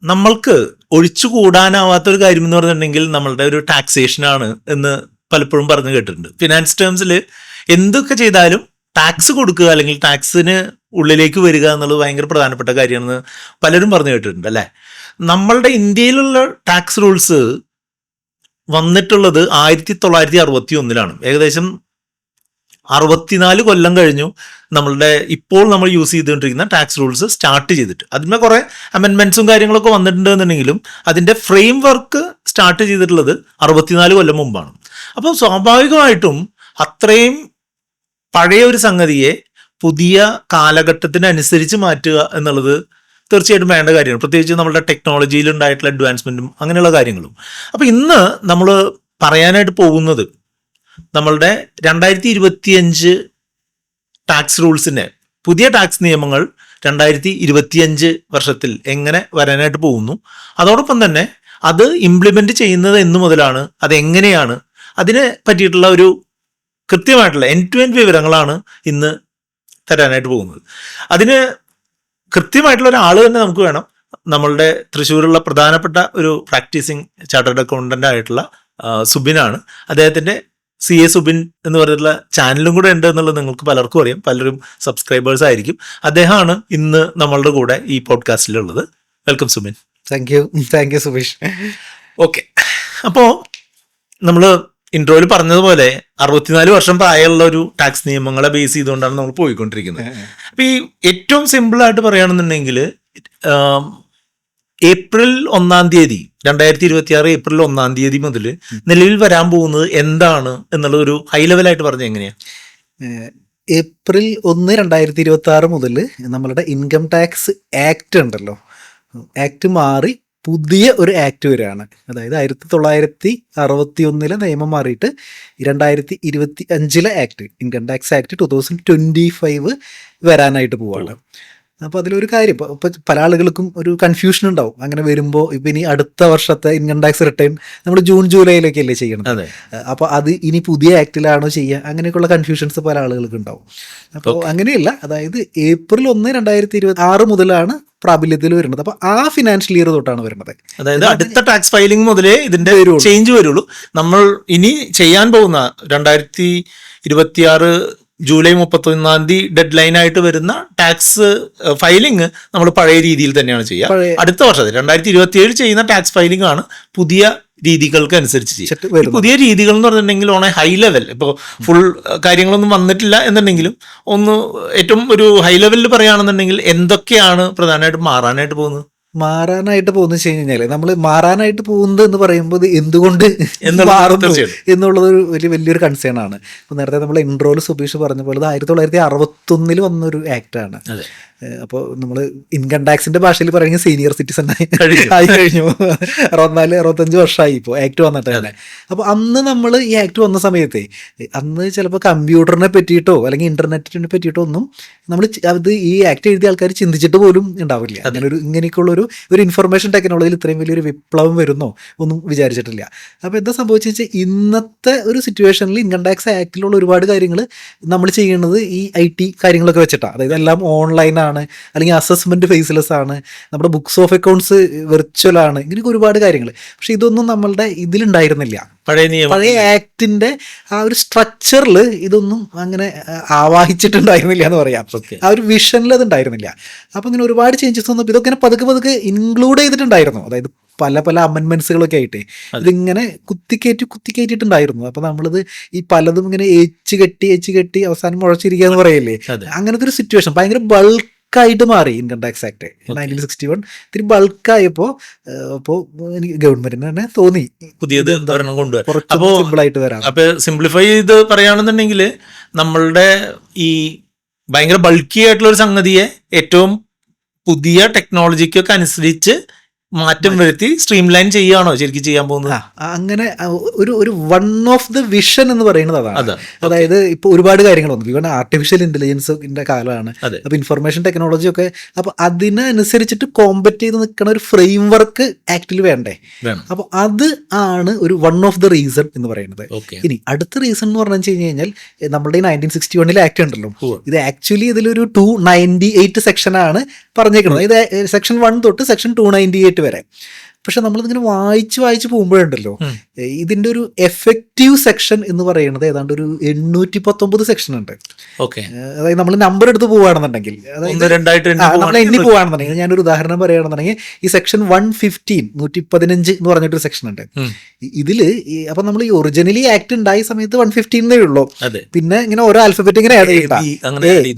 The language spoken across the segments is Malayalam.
നമ്മൾക്ക് ഒഴിച്ചുകൂടാനാവാത്തൊരു കാര്യം എന്ന് പറഞ്ഞിട്ടുണ്ടെങ്കിൽ നമ്മളുടെ ഒരു ടാക്സേഷനാണ് എന്ന് പലപ്പോഴും പറഞ്ഞു കേട്ടിട്ടുണ്ട്. ഫിനാൻസ് ടേംസിൽ എന്തൊക്കെ ചെയ്താലും ടാക്സ് കൊടുക്കുക അല്ലെങ്കിൽ ടാക്സിന് ഉള്ളിലേക്ക് വരിക എന്നുള്ളത് ഭയങ്കര പ്രധാനപ്പെട്ട കാര്യമാണെന്ന് പലരും പറഞ്ഞു കേട്ടിട്ടുണ്ട് അല്ലേ. നമ്മളുടെ ഇന്ത്യയിലുള്ള ടാക്സ് റൂൾസ് വന്നിട്ടുള്ളത് 1961 ഏകദേശം 64 കൊല്ലം കഴിഞ്ഞു നമ്മളുടെ ഇപ്പോൾ നമ്മൾ യൂസ് ചെയ്തുകൊണ്ടിരിക്കുന്ന ടാക്സ് റൂൾസ് സ്റ്റാർട്ട് ചെയ്തിട്ട്. അതിന്മേൽ കുറേ അമെൻമെന്റ്സും കാര്യങ്ങളൊക്കെ വന്നിട്ടുണ്ട് എന്നുണ്ടെങ്കിലും അതിൻ്റെ ഫ്രെയിം വർക്ക് സ്റ്റാർട്ട് ചെയ്തിട്ടുള്ളത് 64 കൊല്ലം മുമ്പാണ്. അപ്പോൾ സ്വാഭാവികമായിട്ടും അത്രയും പഴയ ഒരു സംഗതിയെ പുതിയ കാലഘട്ടത്തിനനുസരിച്ച് മാറ്റുക എന്നുള്ളത് തീർച്ചയായിട്ടും വേണ്ട കാര്യമാണ്, പ്രത്യേകിച്ച് നമ്മുടെ ടെക്നോളജിയിൽ ഉണ്ടായിട്ടുള്ള അഡ്വാൻസ്മെൻറ്റും അങ്ങനെയുള്ള കാര്യങ്ങളും. അപ്പോൾ ഇന്ന് നമ്മൾ പറയാനായിട്ട് പോകുന്നത് നമ്മളുടെ 2025 ടാക്സ് റൂൾസിൻ്റെ പുതിയ ടാക്സ് നിയമങ്ങൾ 2025 വർഷത്തിൽ എങ്ങനെ വരാനായിട്ട് പോകുന്നു, അതോടൊപ്പം തന്നെ അത് ഇംപ്ലിമെൻ്റ് ചെയ്യുന്നത് എന്നു മുതലാണ്, അതെങ്ങനെയാണ്, അതിനെ പറ്റിയിട്ടുള്ള ഒരു കൃത്യമായിട്ടുള്ള എൻഡ് ടു എൻഡ് വിവരങ്ങളാണ് ഇന്ന് തരാനായിട്ട് പോകുന്നത്. അതിന് കൃത്യമായിട്ടുള്ള ഒരാൾ തന്നെ നമുക്ക് വേണം. നമ്മളുടെ തൃശ്ശൂരുള്ള പ്രധാനപ്പെട്ട ഒരു പ്രാക്ടീസിങ് ചാർട്ടേഡ് അക്കൗണ്ടൻ്റ് ആയിട്ടുള്ള സുബിനാണ്. അദ്ദേഹത്തിൻ്റെ CA സുബിൻ എന്ന് പറഞ്ഞിട്ടുള്ള ചാനലും കൂടെ ഉണ്ട് എന്നുള്ളത് നിങ്ങൾക്ക് പലർക്കും അറിയാം, പലരും സബ്സ്ക്രൈബേഴ്സ് ആയിരിക്കും. അദ്ദേഹമാണ് ഇന്ന് നമ്മളുടെ കൂടെ ഈ പോഡ്കാസ്റ്റിലുള്ളത്. Welcome Subin. Thank you Subeesh. Okay, അപ്പോൾ നമ്മൾ ഇൻട്രോയിൽ പറഞ്ഞതുപോലെ 64 വർഷം പ്രായമുള്ള ഒരു ടാക്സ് നിയമങ്ങളെ ബേസ് ചെയ്തുകൊണ്ടാണ് നമ്മൾ പോയിക്കൊണ്ടിരിക്കുന്നത്. അപ്പം ഈ ഏറ്റവും സിമ്പിളായിട്ട് പറയുകയാണെന്നുണ്ടെങ്കിൽ ഏപ്രിൽ 1 2026 ഏപ്രിൽ 1 മുതൽ നിലവിൽ വരാൻ പോകുന്നത് എന്താണ് എന്നുള്ളത് ഒരു ഹൈ ലെവലായിട്ട് പറഞ്ഞ എങ്ങനെയാണ്? ഏപ്രിൽ 1, 2026 മുതൽ നമ്മളുടെ ഇൻകം ടാക്സ് ആക്ട് ഉണ്ടല്ലോ, ആക്ട് മാറി പുതിയ ഒരു ആക്ട് വരികയാണ്. അതായത് 1961 നിയമം മാറിയിട്ട് 2025 ആക്ട്, ഇൻകം ടാക്സ് ആക്ട് 2025 വരാനായിട്ട് പോവാണ്. അപ്പോൾ അതിലൊരു കാര്യം, ഇപ്പോൾ പല ആളുകൾക്കും ഒരു കൺഫ്യൂഷൻ ഉണ്ടാവും. അങ്ങനെ വരുമ്പോൾ ഇപ്പം ഇനി അടുത്ത വർഷത്തെ ഇൻകം ടാക്സ് റിട്ടേൺ നമ്മൾ ജൂൺ ജൂലൈയിലൊക്കെ അല്ലേ ചെയ്യണം. അപ്പോൾ അത് ഇനി പുതിയ ആക്ടിലാണോ ചെയ്യുക, അങ്ങനെയൊക്കെയുള്ള കൺഫ്യൂഷൻസ് പല ആളുകൾക്ക് ഉണ്ടാവും. അപ്പോൾ അങ്ങനെയല്ല, അതായത് ഏപ്രിൽ 1, 2026 മുതലാണ് പ്രാബല്യത്തിൽ വരുന്നത്. അപ്പോൾ ആ ഫിനാൻഷ്യൽ ഇയർ തൊട്ടാണ് വരുന്നത്. അതായത് അടുത്ത ടാക്സ് ഫയലിംഗ് മുതലേ ഇതിന്റെ ചേഞ്ച് വരുള്ളൂ. നമ്മൾ ഇനി ചെയ്യാൻ പോകുന്ന 2026 ജൂലൈ 31 ഡെഡ് ലൈൻ ആയിട്ട് വരുന്ന ടാക്സ് ഫയലിംഗ് നമ്മൾ പഴയ രീതിയിൽ തന്നെയാണ് ചെയ്യുക. അടുത്ത വർഷത്തിൽ 2027 ചെയ്യുന്ന ടാക്സ് ഫയലിംഗ് ആണ് പുതിയ രീതികൾക്ക് അനുസരിച്ച് ചെയ്യുക. പുതിയ രീതികൾ എന്ന് പറഞ്ഞിട്ടുണ്ടെങ്കിൽ ഓൺ എ ഹൈ ലെവൽ, ഇപ്പോൾ ഫുൾ കാര്യങ്ങളൊന്നും വന്നിട്ടില്ല എന്നുണ്ടെങ്കിലും ഒന്ന് ഏറ്റവും ഒരു ഹൈ ലെവലിൽ പറയുകയാണെന്നുണ്ടെങ്കിൽ എന്തൊക്കെയാണ് പ്രധാനമായിട്ടും മാറാനായിട്ട് പോകുന്നത് വെച്ച് കഴിഞ്ഞാൽ, നമ്മൾ മാറാനായിട്ട് പോകുന്നത് എന്ന് പറയുമ്പോൾ എന്തുകൊണ്ട് മാറുന്നു എന്നുള്ളത് ഒരു വലിയൊരു കൺസേൺ ആണ്. ഇപ്പോൾ നേരത്തെ നമ്മൾ ഇൻട്രോയിൽ സുബീഷ് പറഞ്ഞ പോലെ 1961 വന്നൊരു ആക്ടാണ്. അപ്പോൾ നമ്മൾ ഇൻകം ടാക്സിന്റെ ഭാഷയിൽ പറയുന്നത് സീനിയർ സിറ്റിസൺ ആയി കഴിഞ്ഞു. 64-65 വർഷമായി ഇപ്പോൾ ആക്ട് വന്നിട്ട് തന്നെ. അപ്പോൾ അന്ന് നമ്മൾ ഈ ആക്ട് വന്ന സമയത്തെ അന്ന് ചിലപ്പോൾ കമ്പ്യൂട്ടറിനെ പറ്റിയിട്ടോ അല്ലെങ്കിൽ ഇന്റർനെറ്റിനെ പറ്റിയിട്ടോ ഒന്നും നമ്മൾ അത് ഈ ആക്ട് എഴുതിയ ആൾക്കാർ ചിന്തിച്ചിട്ട് പോലും ഉണ്ടാവില്ല. അങ്ങനെ ഇങ്ങനെയൊക്കെയുള്ള ഒരു ഇൻഫർമേഷൻ ടെക്നോളജിയിൽ ഇത്രയും വലിയൊരു വിപ്ലവം വരുന്നോ ഒന്നും വിചാരിച്ചിട്ടില്ല. അപ്പോൾ എന്താ സംഭവിച്ചു വെച്ചാൽ ഇന്നത്തെ ഒരു സിറ്റുവേഷനിൽ ഇൻകം ടാക്സ് ആക്ടിലുള്ള ഒരുപാട് കാര്യങ്ങൾ നമ്മൾ ചെയ്യുന്നത് ഈ IT കാര്യങ്ങളൊക്കെ വെച്ചിട്ടാണ്. അതായത് എല്ലാം ഓൺലൈനാണ്, അല്ലെങ്കിൽ അസസ്മെന്റ് ഫേസ്ലെസ് ആണ്, നമ്മുടെ ബുക്സ് ഓഫ് അക്കൗണ്ട്സ് വെർച്വൽ ആണ്, ഇങ്ങനെയൊക്കെ ഒരുപാട് കാര്യങ്ങൾ. പക്ഷെ ഇതൊന്നും നമ്മളുടെ ഇതിലുണ്ടായിരുന്നില്ല. പഴയ ആക്ടിന്റെ ആ ഒരു സ്ട്രക്ചറിൽ ഇതൊന്നും അങ്ങനെ ആവാഹിച്ചിട്ടുണ്ടായിരുന്നില്ല എന്ന് പറയാം. ആ ഒരു വിഷനിൽ അത് ഉണ്ടായിരുന്നില്ല. അപ്പോൾ ഇങ്ങനെ ഒരുപാട് ചേഞ്ചസ് വന്നപ്പോൾ ഇതൊക്കെ പതുക്കെ ഇൻക്ലൂഡ് ചെയ്തിട്ടുണ്ടായിരുന്നു. അതായത് പല അമെൻമെന്റ്സുകളൊക്കെ ആയിട്ട് ഇതിങ്ങനെ കുത്തിക്കയറ്റിട്ടുണ്ടായിരുന്നു. അപ്പോൾ നമ്മളിത് ഈ പലതും ഇങ്ങനെ ഏച്ച് കെട്ടി അവസാനം മുഴച്ചിരിക്കുക എന്ന് പറയില്ലേ, അങ്ങനത്തെ ഒരു സിറ്റുവേഷൻ ഭയങ്കര ബൾക്കായിട്ട് മാറി ഇൻകം ടാക്സ് ആക്ട് 1961. ഇത്തിരി ബൾക്കായപ്പോൾ എനിക്ക് ഗവൺമെന്റിന് തന്നെ തോന്നി പുതിയത് കൊണ്ടുവരാം. സിമ്പിളായിട്ട് വരാം. അപ്പൊ സിംപ്ലിഫൈ ചെയ്ത് പറയുകയാണെന്നുണ്ടെങ്കിൽ നമ്മളുടെ ഈ ഭയങ്കര ബൾക്കി ആയിട്ടുള്ള ഒരു സംഗതിയെ ഏറ്റവും പുതിയ ടെക്നോളജിക്കൊക്കെ അനുസരിച്ച് മാറ്റം വരുത്തി സ്ട്രീം ലൈൻ ചെയ്യുകയാണോ ശരിക്കും ചെയ്യാൻ പോകുന്നത്? അങ്ങനെ ഒരു വൺ ഓഫ് ദ വിഷൻ എന്ന് പറയുന്നത് അതാണ്. അതായത് ഇപ്പോൾ ഒരുപാട് കാര്യങ്ങൾ വന്നു, ഇവൻ ആർട്ടിഫിഷ്യൽ ഇന്റലിജൻസിന്റെ കാലമാണ്. അപ്പൊ ഇൻഫർമേഷൻ ടെക്നോളജി ഒക്കെ, അപ്പൊ അതിനനുസരിച്ചിട്ട് കോമ്പറ്റ് ചെയ്ത് നിൽക്കുന്ന ഒരു ഫ്രെയിം വർക്ക് ആക്ടിൽ വേണ്ടേ. അപ്പൊ അത് ആണ് ഒരു വൺ ഓഫ് ദ റീസൺ എന്ന് പറയുന്നത്. ഇനി അടുത്ത റീസൺ എന്ന് പറഞ്ഞു കഴിഞ്ഞാൽ നമ്മുടെ 1961 ആക്ട് ഉണ്ടല്ലോ, ഇത് ആക്ച്വലി ഇതിലൊരു 298 സെക്ഷനാണ് പറഞ്ഞേക്കുന്നത്. ഇത് സെക്ഷൻ 1 തൊട്ട് സെക്ഷൻ 298 ആയിട്ട് വരെ. പക്ഷെ നമ്മളിതിങ്ങനെ വായിച്ച് പോകുമ്പോഴുണ്ടല്ലോ, ഇതിന്റെ ഒരു എഫക്റ്റീവ് സെക്ഷൻ എന്ന് പറയുന്നത് ഏതാണ്ട് ഒരു 819 സെക്ഷൻ ഉണ്ട്. ഓക്കെ, അതായത് നമ്മൾ നമ്പർ എടുത്ത് പോവുകയാണെന്നുണ്ടെങ്കിൽ, നമ്മൾ എണ്ണി പോവുകയാണെന്നുണ്ടെങ്കിൽ, ഞാനൊരു ഉദാഹരണം പറയുകയാണെന്നുണ്ടെങ്കിൽ, ഈ സെക്ഷൻ 115 115 എന്ന് പറഞ്ഞിട്ടൊരു സെക്ഷൻ ഉണ്ട്. ഇതില് അപ്പൊ നമ്മൾ ഈ ഒറിജിനലി ആക്ട് ഉണ്ടായ സമയത്ത് 115 ഉള്ളൂ. പിന്നെ ഇങ്ങനെ ഓരോ ആൽഫബറ്റ് ഇങ്ങനെ ആഡ് ചെയ്ത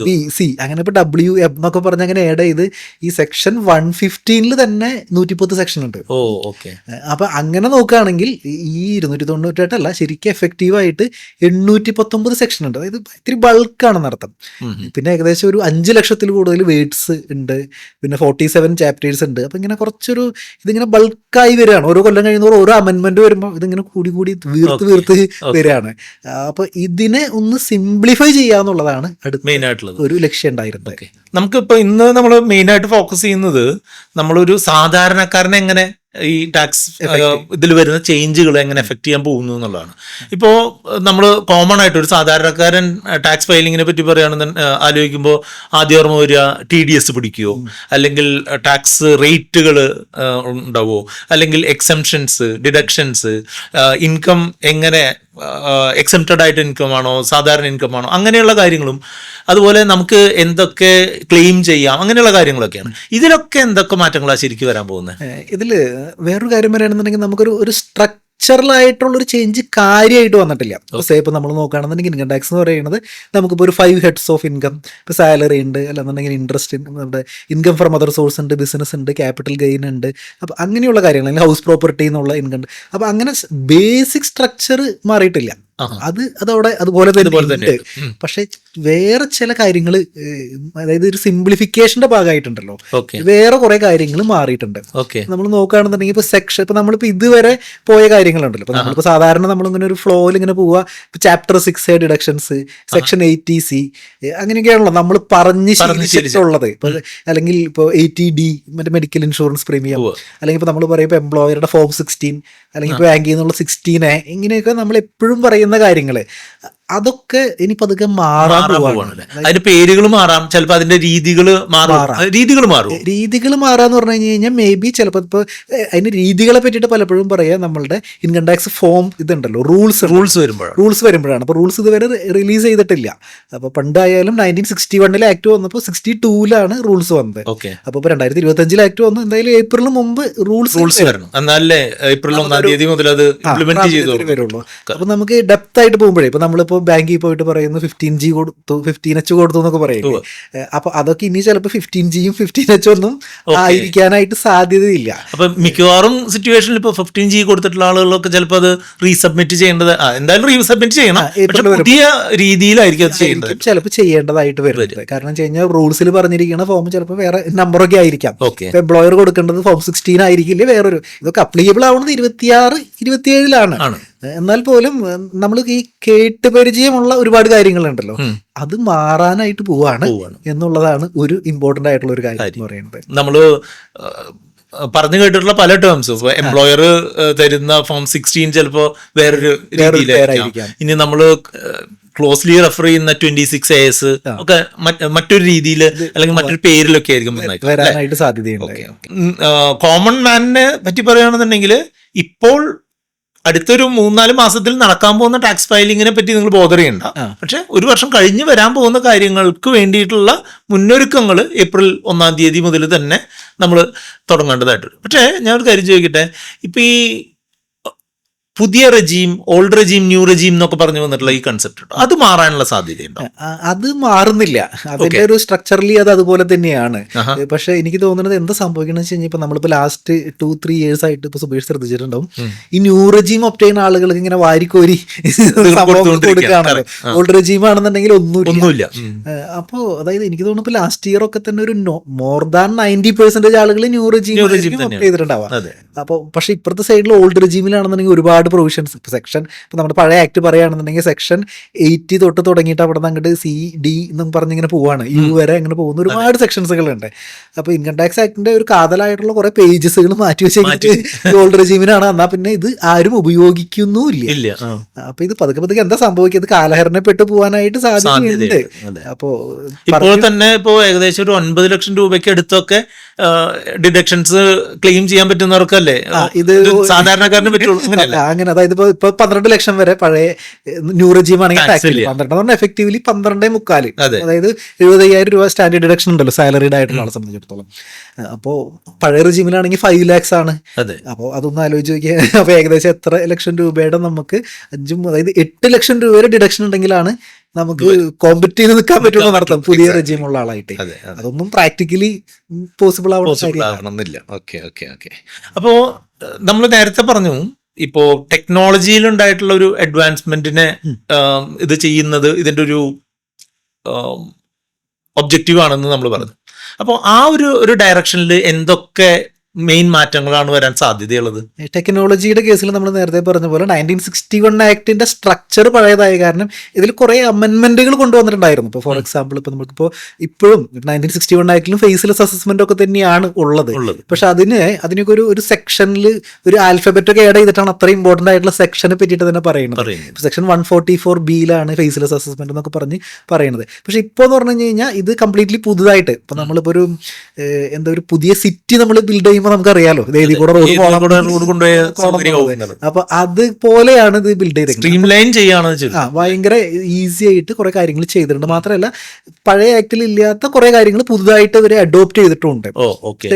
BC അങ്ങനെ ഇപ്പൊ WM എന്നൊക്കെ പറഞ്ഞ് അങ്ങനെ ആഡ് ചെയ്ത് ഈ സെക്ഷൻ 115 തന്നെ 110 സെക്ഷൻ ഉണ്ട്. അപ്പൊ അങ്ങനെ നോക്കുകയാണെങ്കിൽ ഈ 298 ശരിക്കും എഫക്റ്റീവായിട്ട് 819 സെക്ഷൻ ഉണ്ട്. അതായത് ഇത്തിരി ബൾക്കാണെന്ന് അർത്ഥം. പിന്നെ ഏകദേശം ഒരു 5 ലക്ഷത്തിൽ കൂടുതൽ വേർഡ്സ് ഉണ്ട്. പിന്നെ 47 ചാപ്റ്റേഴ്സ് ഉണ്ട്. അപ്പൊ ഇങ്ങനെ കുറച്ചൊരു ഇതിങ്ങനെ ബൾക്കായി വരികയാണ്. ഓരോ കൊല്ലം കഴിയുന്നവർ ഓരോ അമെന്റ്മെന്റ് വരുമ്പോൾ ഇതിങ്ങനെ കൂടി വീർത്ത് വരികയാണ്. അപ്പൊ ഇതിനെ ഒന്ന് സിംപ്ലിഫൈ ചെയ്യാന്നുള്ളതാണ് മെയിൻ ആയിട്ടുള്ളത് ഒരു ലക്ഷ്യം ഉണ്ടായിരുന്നത്. നമുക്കിപ്പോ ഇന്ന് നമ്മൾ മെയിൻ ആയിട്ട് ഫോക്കസ് ചെയ്യുന്നത് നമ്മളൊരു സാധാരണക്കാരനെ എങ്ങനെ ഈ ടാക്സ് ഇതിൽ വരുന്ന ചേഞ്ചുകൾ എങ്ങനെ എഫക്ട് ചെയ്യാൻ പോകുന്നു എന്നുള്ളതാണ്. ഇപ്പോൾ നമ്മൾ കോമൺ ആയിട്ട് ഒരു സാധാരണക്കാരൻ ടാക്സ് ഫയലിങ്ങിനെ പറ്റി പറയുകയാണെന്ന് ആലോചിക്കുമ്പോൾ ആദ്യം ഓർമ്മ വരിക TDS പിടിക്കുമോ, അല്ലെങ്കിൽ ടാക്സ് റേറ്റുകൾ ഉണ്ടാവുമോ, അല്ലെങ്കിൽ എക്സംഷൻസ്, ഡിഡക്ഷൻസ്, ഇൻകം എങ്ങനെ എക്സംപ്റ്റഡ് ആയിട്ട് ഇൻകം ആണോ സാധാരണ ഇൻകം ആണോ, അങ്ങനെയുള്ള കാര്യങ്ങളും അതുപോലെ നമുക്ക് എന്തൊക്കെ ക്ലെയിം ചെയ്യാം, അങ്ങനെയുള്ള കാര്യങ്ങളൊക്കെയാണ്. ഇതിലൊക്കെ എന്തൊക്കെ മാറ്റങ്ങളാണ് ശരിക്കും വരാൻ പോകുന്നത്? ഇതിൽ വേറൊരു കാര്യം പറയുകയാണെന്നുണ്ടെങ്കിൽ നമുക്കൊരു സ്ട്രക്ചറലായിട്ടുള്ളൊരു ചേഞ്ച് കാര്യമായിട്ട് വന്നിട്ടില്ല. ഇപ്പം നമ്മൾ നോക്കുകയാണെന്നുണ്ടെങ്കിൽ ഇൻകം ടാക്സ് എന്ന് പറയുന്നത് നമുക്കിപ്പോൾ ഒരു 5 ഹെഡ്സ് ഓഫ് ഇൻകം, ഇപ്പോൾ സാലറി ഉണ്ട്, അല്ലെന്നുണ്ടെങ്കിൽ ഇൻട്രസ്റ്റ്, നമ്മുടെ ഇൻകം ഫ്രം അതർ സോഴ്സ് ഉണ്ട്, ബിസിനസ് ഉണ്ട്, ക്യാപിറ്റൽ ഗെയിൻ ഉണ്ട്. അപ്പോൾ അങ്ങനെയുള്ള കാര്യങ്ങൾ, അല്ലെങ്കിൽ ഹൗസ് പ്രോപ്പർട്ടി എന്നുള്ള ഇൻകം ഉണ്ട്. അപ്പോൾ അങ്ങനെ ബേസിക് സ്ട്രക്ചർ മാറിയിട്ടില്ല. അതവിടെ അതുപോലെ തന്നെ. പക്ഷെ വേറെ ചില കാര്യങ്ങൾ, അതായത് ഒരു സിംപ്ലിഫിക്കേഷന്റെ ഭാഗമായിട്ടുണ്ടല്ലോ, വേറെ കുറെ കാര്യങ്ങൾ മാറിയിട്ടുണ്ട്. നമ്മൾ നോക്കുകയാണെന്നുണ്ടെങ്കിൽ ഇപ്പൊ സെക്ഷൻ, ഇപ്പൊ നമ്മളിപ്പോ ഇതുവരെ പോയ കാര്യങ്ങളുണ്ടല്ലോ, ഇപ്പൊ നമ്മളിപ്പോ സാധാരണ നമ്മളിങ്ങനെ ഒരു ഫ്ലോയിൽ ഇങ്ങനെ പോവുക. ഇപ്പൊ chapter 6A deductions, section 80C അങ്ങനെയൊക്കെയാണല്ലോ നമ്മൾ പറഞ്ഞ് ശീലിച്ചിട്ടുള്ളത്. ഇപ്പൊ അല്ലെങ്കിൽ ഇപ്പോൾ 80D മറ്റേ മെഡിക്കൽ ഇൻഷുറൻസ് പ്രീമിയം, അല്ലെങ്കിൽ ഇപ്പൊ നമ്മൾ പറയും ഇപ്പൊ എംപ്ലോയറുടെ ഫോം 16, അല്ലെങ്കിൽ ഇപ്പൊ ബാങ്കിൽ നിന്നുള്ള 16A, ഇങ്ങനെയൊക്കെ നമ്മൾ എപ്പോഴും പറയുന്ന കാര്യങ്ങള് അതൊക്കെ ഇനി പതുക്കെ മാറാൻ പോവാണ്. അതിന്റെ പേരുകൾ മാറാം, ചിലപ്പോൾ അതിന്റെ രീതികൾ മാറും. രീതികൾ മാറാന്ന് പറഞ്ഞു കഴിഞ്ഞാൽ മേ ബി ചിലപ്പോൾ ഇപ്പോൾ അതിന്റെ രീതികളെ പറ്റിയിട്ട് പലപ്പോഴും പറയാം. നമ്മളുടെ ഇൻകം ടാക്സ് ഫോം ഇതുണ്ടല്ലോ, റൂൾസ് വരുമ്പോഴാണ്. അപ്പോൾ റൂൾസ് ഇതുവരെ റിലീസ് ചെയ്തിട്ടില്ല. അപ്പോൾ പണ്ടായാലും 1961 ആക്ട് വന്നപ്പോൾ 62 റൂൾസ് വന്നത്. അപ്പോൾ 2025 ആക്ട് വന്നു. എന്തായാലും ഏപ്രിലിന് മുമ്പ് റൂൾസ് വരണം, എന്നാലേ ഏപ്രിൽ 1 തീയതി മുതൽ അത് ഇംപ്ലിമെന്റ് വരുള്ളൂ. അപ്പോൾ നമുക്ക് ഡെപ്ത് ആയിട്ട് പോകുമ്പോഴേ, ഇപ്പൊ നമ്മളിപ്പോ ബാങ്കിൽ പോയിട്ട് പറയുന്നു 15G കൊടുത്തു, 15H കൊടുത്തു എന്നൊക്കെ പറയും. അപ്പൊ അതൊക്കെ ഇനി ചിലപ്പോൾ 15Gയും 15H ഒന്നും ആയിരിക്കാനായിട്ട് സാധ്യതയില്ല. അപ്പൊ മിക്കവാറും സിറ്റുവേഷനിൽ ഇപ്പൊ 15G കൊടുത്തിട്ടുള്ള ആളുകളൊക്കെ ചിലപ്പോൾ അത് റീസബ്മിറ്റ് ചെയ്യേണ്ടത്, എന്തായാലും റീസബ്മിറ്റ് ചെയ്യണം, പുതിയ രീതിയിലായിരിക്കും അത് ചെയ്യേണ്ടത്, ചിലപ്പോൾ ചെയ്യേണ്ടതായിട്ട് വരുന്നത്. കാരണം വെച്ച് കഴിഞ്ഞാൽ റൂൾസിൽ പറഞ്ഞിരിക്കുന്ന ഫോം ചിലപ്പോൾ വേറെ നമ്പറൊക്കെ ആയിരിക്കാം. എംപ്ലോയർ കൊടുക്കേണ്ടത് ഫോം 16 ആയിരിക്കില്ലേ, വേറൊരു. ഇതൊക്കെ അപ്ലിക്കബിൾ ആവുന്നത് 26, 27 എന്നാൽ പോലും നമ്മൾ ഈ കേട്ട് പരിചയമുള്ള ഒരുപാട് കാര്യങ്ങളുണ്ടല്ലോ, അത് മാറാനായിട്ട് പോവാണ് എന്നുള്ളതാണ് ഒരു ഇമ്പോർട്ടന്റ് ആയിട്ടുള്ള ഒരു കാര്യം എന്ന് പറയുന്നത്. നമ്മള് പറഞ്ഞു കേട്ടിട്ടുള്ള പല ടേംസും, എംപ്ലോയർ തരുന്ന ഫോം 16 ചിലപ്പോ വേറൊരു രീതിയിലായിരിക്കാം. ഇനി നമ്മള് ക്ലോസ്ലി റെഫർ ചെയ്യുന്ന 26AS ഒക്കെ മറ്റൊരു രീതിയിൽ അല്ലെങ്കിൽ മറ്റൊരു പേരിലൊക്കെ ആയിരിക്കും വരാനായിട്ട് സാധ്യതയുണ്ട്. കോമൺ മാനിനെ പറ്റി പറയുകയാണെന്നുണ്ടെങ്കിൽ ഇപ്പോൾ അടുത്തൊരു 3-4 മാസത്തിൽ നടക്കാൻ പോകുന്ന ടാക്സ് ഫയലിങ്ങിനെ പറ്റി നിങ്ങൾ ബോധർ ചെയ്യണ്ട. പക്ഷെ 1 വർഷം കഴിഞ്ഞ് വരാൻ പോകുന്ന കാര്യങ്ങൾക്ക് വേണ്ടിയിട്ടുള്ള മുന്നൊരുക്കങ്ങൾ ഏപ്രിൽ 1 തീയതി മുതൽ തന്നെ നമ്മൾ തുടങ്ങേണ്ടതായിട്ടുണ്ട്. പക്ഷേ ഞാനൊരു കാര്യം ചോദിക്കട്ടെ, ഇപ്പൊ ഈ പുതിയ regime, old regime, new regime എന്നൊക്കെ പറഞ്ഞു വന്നിട്ടുള്ള ഈ കൺസെപ്റ്റ് അത് മാറാനുള്ള സാധ്യതയുണ്ടോ? അത് മാറുന്നില്ല. അതിന്റെ ഒരു സ്ട്രക്ചറലി അത് അതുപോലെ തന്നെയാണ്. പക്ഷെ എനിക്ക് തോന്നുന്നത് എന്താ സംഭവിക്കണമെന്ന് വെച്ച് കഴിഞ്ഞാൽ ഇപ്പൊ നമ്മളിപ്പോ ലാസ്റ്റ് 2-3 years ആയിട്ട് ഇപ്പൊ സുബേഷ് ശ്രദ്ധിച്ചിട്ടുണ്ടാവും, ഈ ന്യൂ റെജീം ഒപ്റ്റൈൻ ആളുകൾക്ക് ഇങ്ങനെ വാരിക്കോരി കൊടുക്കുകയാണല്ലോ. ഓൾഡ് റെജീം ആണെന്നുണ്ടെങ്കിൽ ഒന്നുമില്ല. അപ്പോ അതായത് എനിക്ക് തോന്നുന്നു ഇപ്പൊ ലാസ്റ്റ് ഇയർ ഒക്കെ തന്നെ ഒരു മോർ ദാൻ 90% ആളുകൾ ന്യൂ റെജീം ചെയ്തിട്ടുണ്ടാവാം. അപ്പൊ പക്ഷെ ഇപ്പുറത്തെ സൈഡിൽ ഓൾഡ് റെജീമിലാണെന്നുണ്ടെങ്കിൽ ഒരുപാട് പ്രൊവിഷൻസ്. ഇപ്പോൾ സെക്ഷൻ, ഇപ്പോൾ നമ്മുടെ പഴയ ആക്ട് പറയുകയാണെന്നുണ്ടെങ്കിൽ സെക്ഷൻ 80 തൊട്ട് തുടങ്ങിയിട്ട് അവിടെ നിന്ന് അങ്ങോട്ട് CD എന്നും പറഞ്ഞിങ്ങനെ പോവാണ്, U വരെ അങ്ങനെ പോകുന്ന ഒരുപാട് സെക്ഷൻസുകളുണ്ട്. അപ്പോൾ ഇൻകം ടാക്സ് ആക്ടിന്റെ ഒരു കാതലായിട്ടുള്ള കുറെ പേജസുകൾ മാറ്റി വെച്ചിട്ട് ഓൾഡ് റെജീമിനാണ്. എന്നാൽ പിന്നെ ഇത് ആരും ഉപയോഗിക്കുന്നുമില്ല. അപ്പൊ ഇത് പതുക്കെ പതുക്കെ എന്താ സംഭവിക്കുന്നത്, കാലഹരണപ്പെട്ട് പോകാനായിട്ട് സാധ്യതയുണ്ട്. അപ്പോ ഇപ്പോൾ തന്നെ ഇപ്പോ ഏകദേശം ഒരു 9 ലക്ഷം രൂപയ്ക്ക് അടുത്തൊക്കെ ഡിഡക്ഷൻസ് ക്ലെയിം ചെയ്യാൻ പറ്റുന്നവർക്കല്ലേ ഇത് സാധാരണക്കാരന് പറ്റുള്ളൂ. അങ്ങനെ അതായത് ഇപ്പൊ 12 ലക്ഷം വരെ പഴയ ന്യൂ റെജീം ആണെങ്കിൽ ടാക്സ് 12 എഫക്റ്റീവ്ലി 12.25. അതായത് 70,000 രൂപ സ്റ്റാൻഡേർഡ് ഡിഡക്ഷൻ ഉണ്ടല്ലോ സാലറീഡ് ആയിട്ടുള്ള ആളെ സംബന്ധിച്ചിടത്തോളം. അപ്പോൾ പഴയ റെജീമിലാണെങ്കിൽ 5 lakhs ആണ്. അപ്പോൾ അതൊന്നും ആലോചിച്ച് നോക്കിയാൽ അപ്പൊ ഏകദേശം എത്ര ലക്ഷം രൂപയുടെ നമുക്ക് 8 ലക്ഷം രൂപയുടെ ഡിഡക്ഷൻ ഉണ്ടെങ്കിലാണ് നമുക്ക് കോമ്പറ്റ് ചെയ്ത് നിൽക്കാൻ പറ്റുള്ളൂ നടത്താം പുതിയ റെജീമുള്ള ആളായിട്ട്. അതൊന്നും പ്രാക്ടിക്കലി പോസിബിൾ ആവണമെന്നില്ല. അപ്പോ നമ്മൾ നേരത്തെ പറഞ്ഞു ഇപ്പോ ടെക്നോളജിയിൽ ഉണ്ടായിട്ടുള്ള ഒരു അഡ്വാൻസ്മെന്റിനെ ഇത് ചെയ്യുന്നത് ഇതിന്റെ ഒരു ഒബ്ജക്റ്റീവ് ആണെന്ന് നമ്മൾ പറഞ്ഞു. അപ്പോൾ ആ ഒരു ഡയറക്ഷനിൽ എന്തൊക്കെ മെയിൻ മാറ്റങ്ങളാണ് വരാൻ സാധ്യതയുള്ളത്? ടെക്നോളജിയുടെ കേസിൽ നമ്മൾ നേരത്തെ പറഞ്ഞ പോലെ 1961 ആക്ടിന്റെ സ്ട്രക്ചർ പഴയതായ കാരണം ഇതിൽ കുറെ അമെൻമെന്റുകൾ കൊണ്ടുവന്നിട്ടുണ്ടായിരുന്നു. ഇപ്പോൾ ഫോർ എക്സാമ്പിൾ ഇപ്പോൾ നമുക്കിപ്പോൾ ഇപ്പോഴും 1961 ആക്ടിലും ഫേസ്ലെസ് അസസ്മെന്റ് ഒക്കെ തന്നെയാണ് ഉള്ളത്. പക്ഷെ അതിനൊക്കെ ഒരു സെക്ഷനിൽ ഒരു ആൽഫബറ്റ് ഒക്കെ ആഡ് ചെയ്തിട്ടാണ് അത്ര ഇമ്പോർട്ടന്റ് ആയിട്ടുള്ള സെക്ഷനെ പറ്റിയിട്ട് തന്നെ പറയുന്നത്. സെക്ഷൻ 144B ഫേസ്ലെസ് അസസ്മെന്റ് എന്നൊക്കെ പറഞ്ഞ് പറയുന്നത്. പക്ഷെ ഇപ്പോൾ എന്ന് പറഞ്ഞു കഴിഞ്ഞാൽ ഇത് കംപ്ലീറ്റ്ലി പുതുതായിട്ട് ഇപ്പൊ നമ്മളിപ്പോ ഒരു പുതിയ സിറ്റി നമ്മൾ ബിൽഡ് ചെയ്യുമ്പോൾ നമുക്കറിയാലോ ഇതേതി കൂടെ റോഡ് കൊണ്ടുപോയ. അപ്പൊ അതുപോലെയാണ് ഇത് ബിൽഡ് ചെയ്തേക്കുന്നത്. ഭയങ്കര ഈസി ആയിട്ട് കുറെ കാര്യങ്ങൾ ചെയ്തിട്ടുണ്ട്. മാത്രമല്ല പഴയ ആക്ടിൽ ഇല്ലാത്ത കുറെ കാര്യങ്ങൾ പുതുതായിട്ട് ഇവരെ അഡോപ്റ്റ് ചെയ്തിട്ടുണ്ട്.